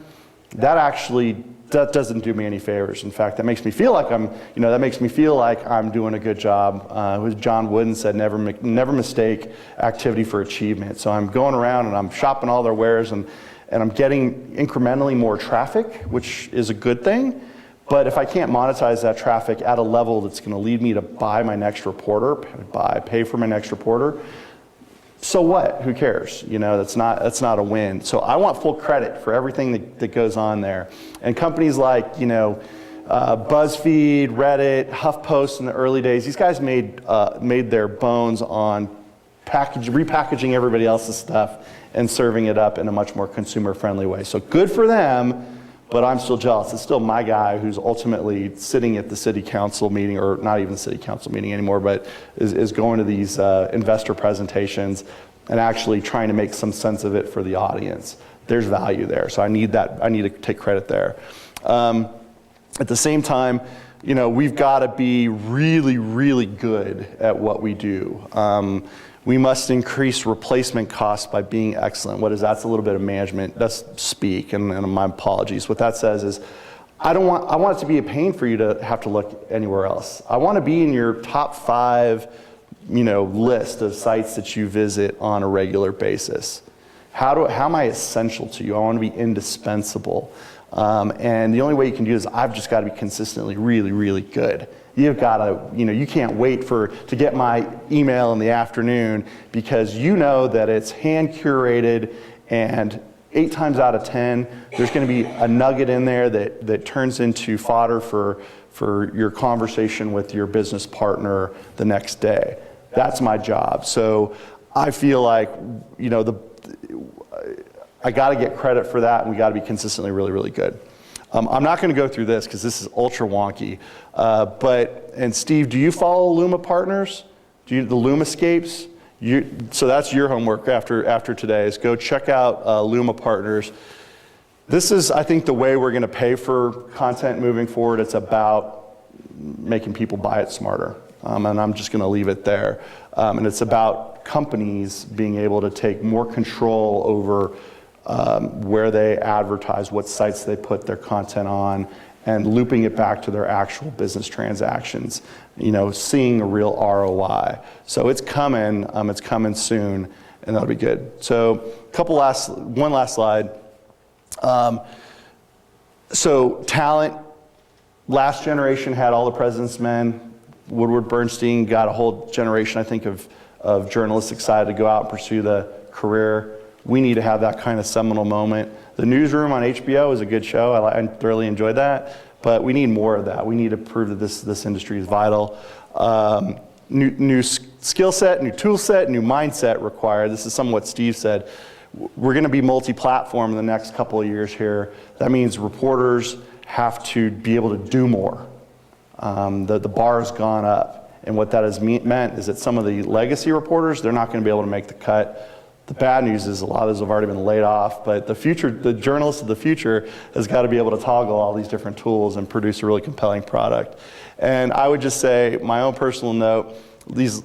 that doesn't do me any favors. In fact, that makes me feel like I'm doing a good job. John Wooden said, never mistake activity for achievement. So I'm going around and I'm shopping all their wares and I'm getting incrementally more traffic, which is a good thing. But if I can't monetize that traffic at a level that's going to lead me to buy my next reporter, pay for my next reporter, so what? Who cares? That's not a win. So I want full credit for everything that goes on there. And companies like, BuzzFeed, Reddit, HuffPost in the early days, these guys made their bones on repackaging everybody else's stuff and serving it up in a much more consumer-friendly way. So good for them, but I'm still jealous. It's still my guy who's ultimately sitting at the city council meeting, or not even the city council meeting anymore, but is going to these investor presentations and actually trying to make some sense of it for the audience. There's value there, so I need to take credit there. At the same time, we've got to be really, really good at what we do. We must increase replacement costs by being excellent. What is that? That's a little bit of management. That's speak, and my apologies. What that says is, I want it to be a pain for you to have to look anywhere else. I want to be in your top 5, list of sites that you visit on a regular basis. How am I essential to you? I want to be indispensable. And the only way you can do this is I've just got to be consistently really, really good. You've got to, you can't wait to get my email in the afternoon because you know that it's hand curated and 8 times out of 10, there's going to be a nugget in there that turns into fodder for your conversation with your business partner the next day. That's my job. So I feel like, I got to get credit for that, and we got to be consistently really, really good. I'm not going to go through this because this is ultra wonky. And Steve, do you follow Luma Partners? The Lumascapes? So that's your homework after today, is go check out Luma Partners. This is, I think, the way we're going to pay for content moving forward. It's about making people buy it smarter. And I'm just going to leave it there. And it's about companies being able to take more control over where they advertise, what sites they put their content on, and looping it back to their actual business transactions, seeing a real ROI. So it's coming soon, and that'll be good. So one last slide. So talent, last generation had all the President's Men. Woodward Bernstein got a whole generation, I think, of journalists excited to go out and pursue the career. We need to have that kind of seminal moment. The Newsroom on HBO is a good show. I thoroughly enjoyed that, but we need more of that. We need to prove that this industry is vital. New skill set, new tool set, new mindset required. This is some of what Steve said. We're going to be multi-platform in the next couple of years here. That means reporters have to be able to do more. The bar's gone up. And what that has meant is that some of the legacy reporters, they're not going to be able to make the cut. The bad news is a lot of those have already been laid off, but the journalist of the future has got to be able to toggle all these different tools and produce a really compelling product. And I would just say, my own personal note,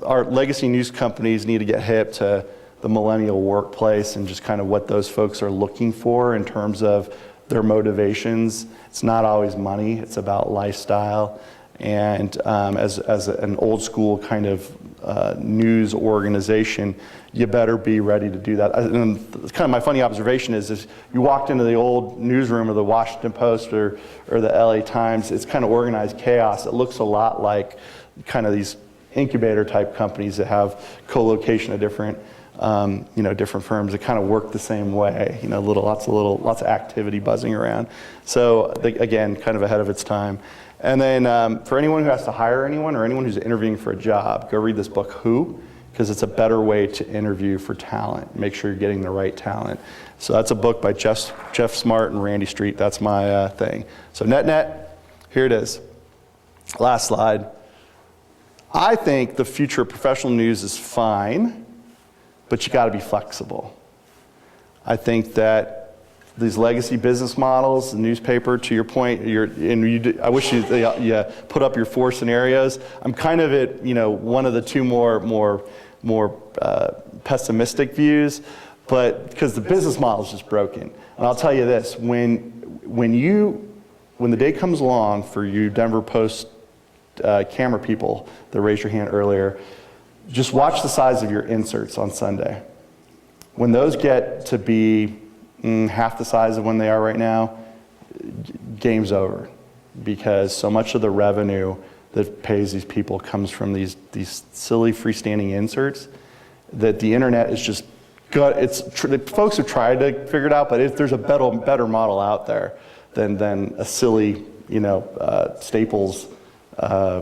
our legacy news companies need to get hip to the millennial workplace and just kind of what those folks are looking for in terms of their motivations. It's not always money, it's about lifestyle. And as an old school kind of news organization, you better be ready to do that. And kind of my funny observation is you walked into the old newsroom of the Washington Post or the LA Times, it's kind of organized chaos. It looks a lot like kind of these incubator type companies that have co-location of different different firms that kind of work the same way, lots of activity buzzing around. So again, kind of ahead of its time. And then for anyone who has to hire anyone or anyone who's interviewing for a job, go read this book, Who, because it's a better way to interview for talent. Make sure you're getting the right talent. So that's a book by Jeff Smart and Randy Street. That's my thing. So net, here it is. Last slide. I think the future of professional news is fine, but you got to be flexible. I think that these legacy business models, the newspaper, to your point, I wish you put up your 4 scenarios. I'm kind of at one of the 2 more pessimistic views, but because the business model is just broken. And I'll tell you this: when the day comes along for you Denver Post camera people that raised your hand earlier, just watch the size of your inserts on Sunday. When those get to be half the size of when they are right now, game's over. Because so much of the revenue that pays these people comes from these silly freestanding inserts that the internet is just good. Folks have tried to figure it out, but there's a better model out there than a silly, Staples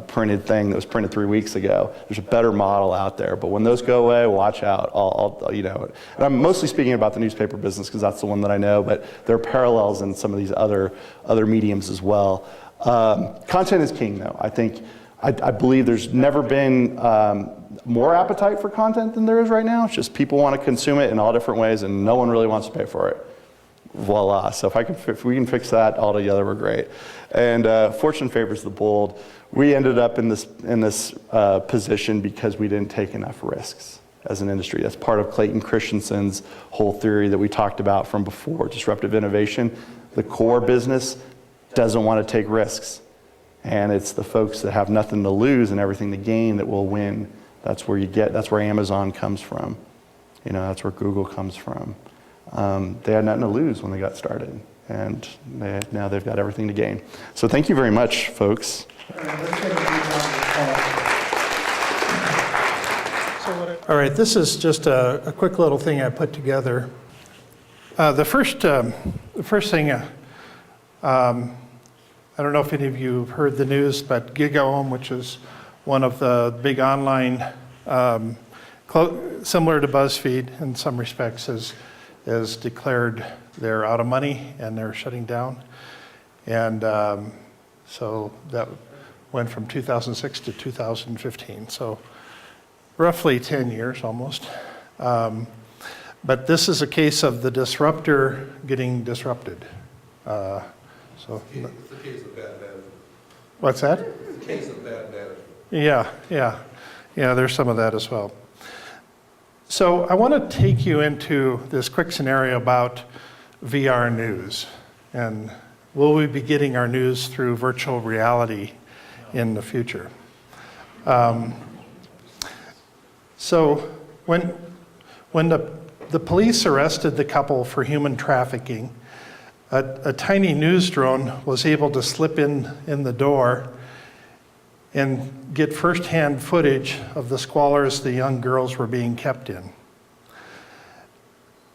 printed thing that was printed 3 weeks ago. There's a better model out there, but when those go away, watch out. And I'm mostly speaking about the newspaper business because that's the one that I know, but there are parallels in some of these other mediums as well. Content is king, though. I believe there's never been more appetite for content than there is right now. It's just people want to consume it in all different ways, and no one really wants to pay for it. Voila. So if we can fix that all together, we're great. And fortune favors the bold. We ended up in this position because we didn't take enough risks as an industry. That's part of Clayton Christensen's whole theory that we talked about from before, disruptive innovation. The core business doesn't want to take risks. And it's the folks that have nothing to lose and everything to gain that will win. That's where Amazon comes from. That's where Google comes from. They had nothing to lose when they got started, and now they've got everything to gain. So thank you very much, folks. All right, this is just a quick little thing I put together. The first thing, I don't know if any of you have heard the news, but Giggom, which is one of the big online, similar to BuzzFeed in some respects, has declared they're out of money and they're shutting down. And so that went from 2006 to 2015, so roughly 10 years almost. But this is a case of the disruptor getting disrupted. It's the case of bad management. What's that? It's the case of bad management. Yeah, there's some of that as well. So I want to take you into this quick scenario about VR news. And will we be getting our news through virtual reality in the future? So when the police arrested the couple for human trafficking, a tiny news drone was able to slip in the door and get firsthand footage of the squalors the young girls were being kept in.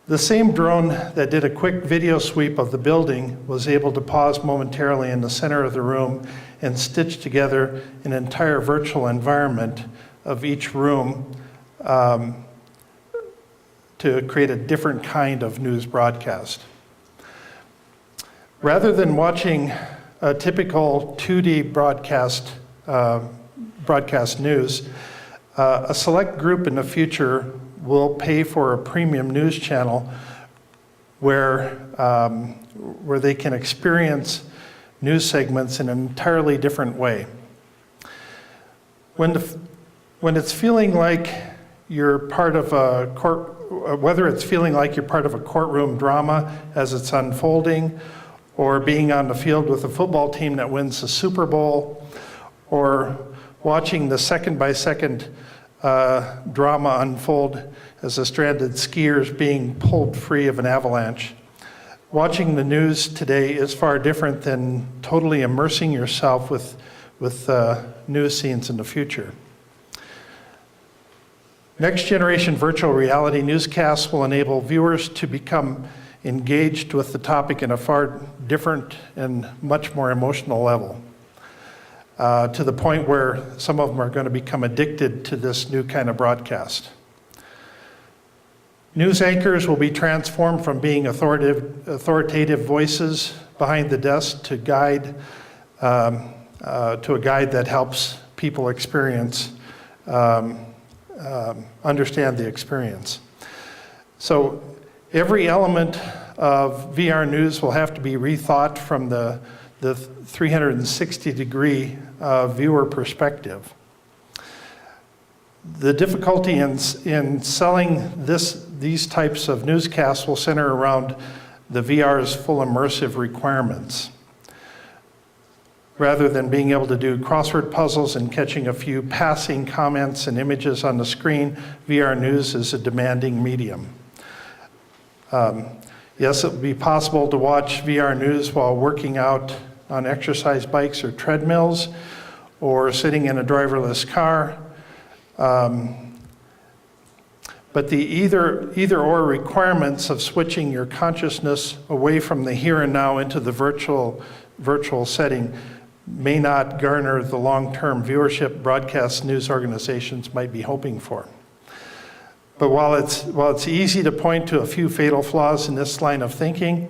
The same drone that did a quick video sweep of the building was able to pause momentarily in the center of the room and stitch together an entire virtual environment of each room to create a different kind of news broadcast. Rather than watching a typical 2D broadcast news, a select group in the future will pay for a premium news channel where they can experience news segments in an entirely different way. When it's feeling like you're part of a whether it's feeling like you're part of a courtroom drama as it's unfolding, or being on the field with a football team that wins the Super Bowl, or watching the second-by-second drama unfold as the stranded skiers being pulled free of an avalanche. Watching the news today is far different than totally immersing yourself with news scenes in the future. Next generation virtual reality newscasts will enable viewers to become engaged with the topic in a far different and much more emotional level, to the point where some of them are going to become addicted to this new kind of broadcast. News anchors will be transformed from being authoritative voices behind the desk to a guide that helps people understand the experience. So every element of VR news will have to be rethought from the 360-degree viewer perspective. The difficulty in selling these types of newscasts will center around the VR's full immersive requirements. Rather than being able to do crossword puzzles and catching a few passing comments and images on the screen, VR news is a demanding medium. Yes, it will be possible to watch VR news while working out on exercise bikes or treadmills, or sitting in a driverless car. But the either or requirements of switching your consciousness away from the here and now into the virtual setting may not garner the long-term viewership broadcast news organizations might be hoping for. But while it's easy to point to a few fatal flaws in this line of thinking,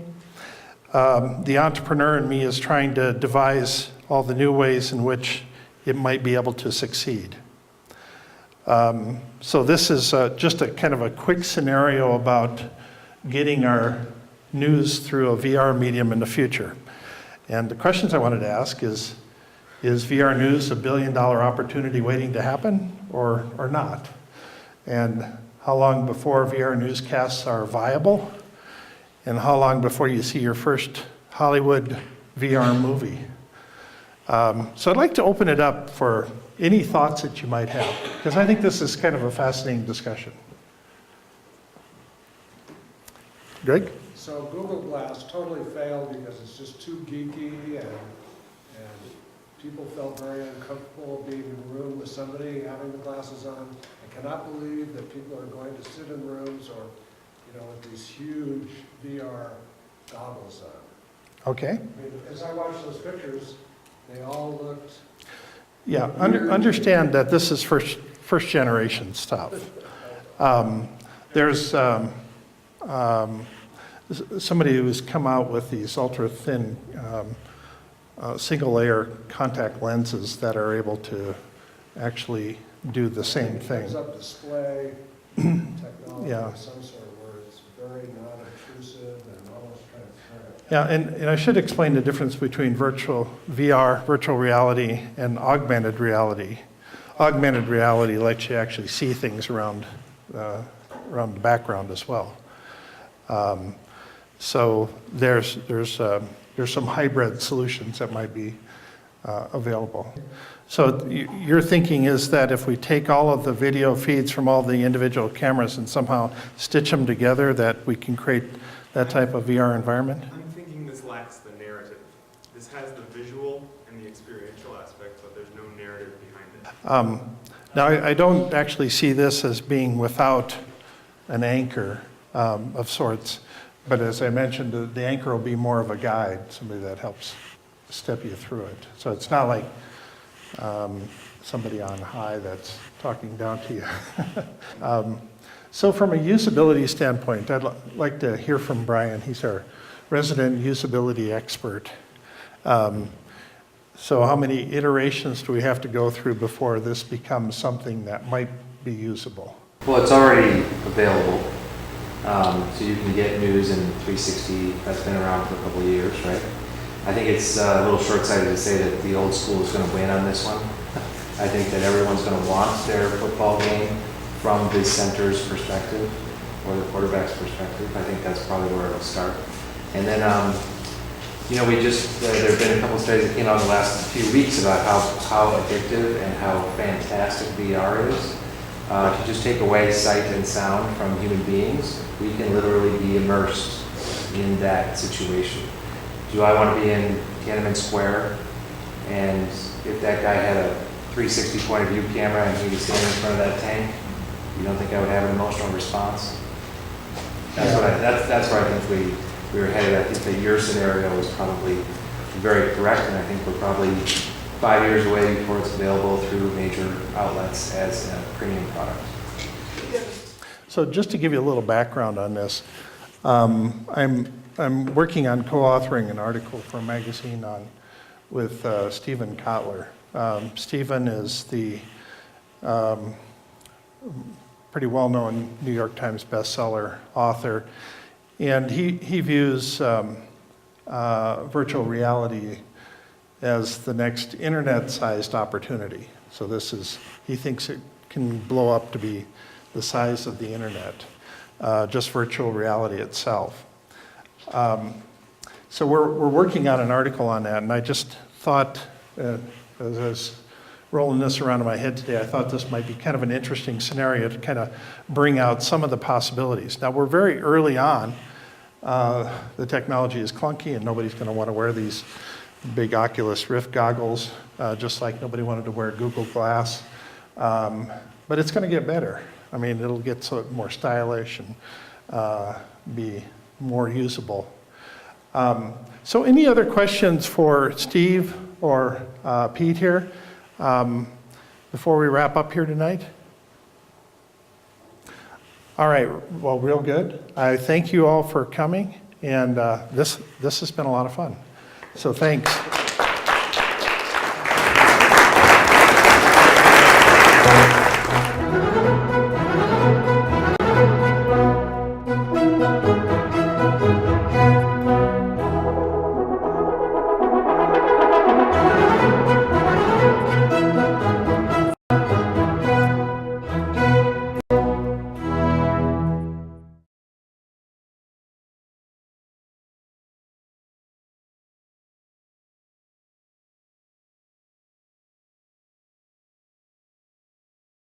the entrepreneur in me is trying to devise all the new ways in which it might be able to succeed. So this is just a kind of a quick scenario about getting our news through a VR medium in the future. And the questions I wanted to ask is VR news a billion-dollar opportunity waiting to happen or not? And how long before VR newscasts are viable? And how long before you see your first Hollywood VR movie? So I'd like to open it up for any thoughts that you might have, because I think this is kind of a fascinating discussion. Greg? So Google Glass totally failed because it's just too geeky, and people felt very uncomfortable being in a room with somebody having the glasses on. I cannot believe that people are going to sit in rooms or, with these huge VR goggles on. Okay. I mean, as I watched those pictures, they all looked. Yeah, understand that this is first generation stuff. There's somebody who's come out with these ultra thin single layer contact lenses that are able to actually do the same thing. It's up display technology Yeah. of some sort where it's very non-intrusive and almost transparent. Yeah, and I should explain the difference between virtual reality, and augmented reality. Augmented reality lets you actually see things around around the background as well. So there's some hybrid solutions that might be available. So your thinking is that if we take all of the video feeds from all the individual cameras and somehow stitch them together, that we can create that type of VR environment? I'm thinking this lacks the narrative. This has the visual and the experiential aspect, but there's no narrative behind it. Now, I don't actually see this as being without an anchor of sorts, but as I mentioned, the anchor will be more of a guide, somebody that helps step you through it. So it's not like somebody on high that's talking down to you. So from a usability standpoint, I'd like to hear from Brian. He's our resident usability expert. So how many iterations do we have to go through before this becomes something that might be usable? Well, it's already available. So you can get news in 360. That's been around for a couple of years, right? I think it's a little short-sighted to say that the old school is going to win on this one. I think that everyone's going to want their football game from the center's perspective or the quarterback's perspective. I think that's probably where it'll start. And then, you know, there have been a couple of studies that came out in the last few weeks about how addictive and how fantastic VR is. To just take away sight and sound from human beings, we can literally be immersed in that situation. Do I want to be in Tiananmen Square, and if that guy had a 360 point of view camera and he was standing in front of that tank, you don't think I would have an emotional response? That's where I think we were headed. I think that your scenario is probably very correct, and I think we're probably 5 years away before it's available through major outlets as a premium product. So just to give you a little background on this, I'm working on co-authoring an article for a magazine with Stephen Kotler. Stephen is the pretty well-known New York Times bestseller author, and he views virtual reality as the next internet-sized opportunity. So he thinks it can blow up to be the size of the internet, just virtual reality itself. So we're working on an article on that, and I just thought, as I was rolling this around in my head today, I thought this might be kind of an interesting scenario to kind of bring out some of the possibilities. Now, we're very early on. The technology is clunky, and nobody's going to want to wear these big Oculus Rift goggles, just like nobody wanted to wear Google Glass. But it's going to get better. I mean, it'll get more stylish and be more usable. So any other questions for Steve or Pete here before we wrap up here tonight? All right, well, real good. I thank you all for coming, and this has been a lot of fun. So thanks.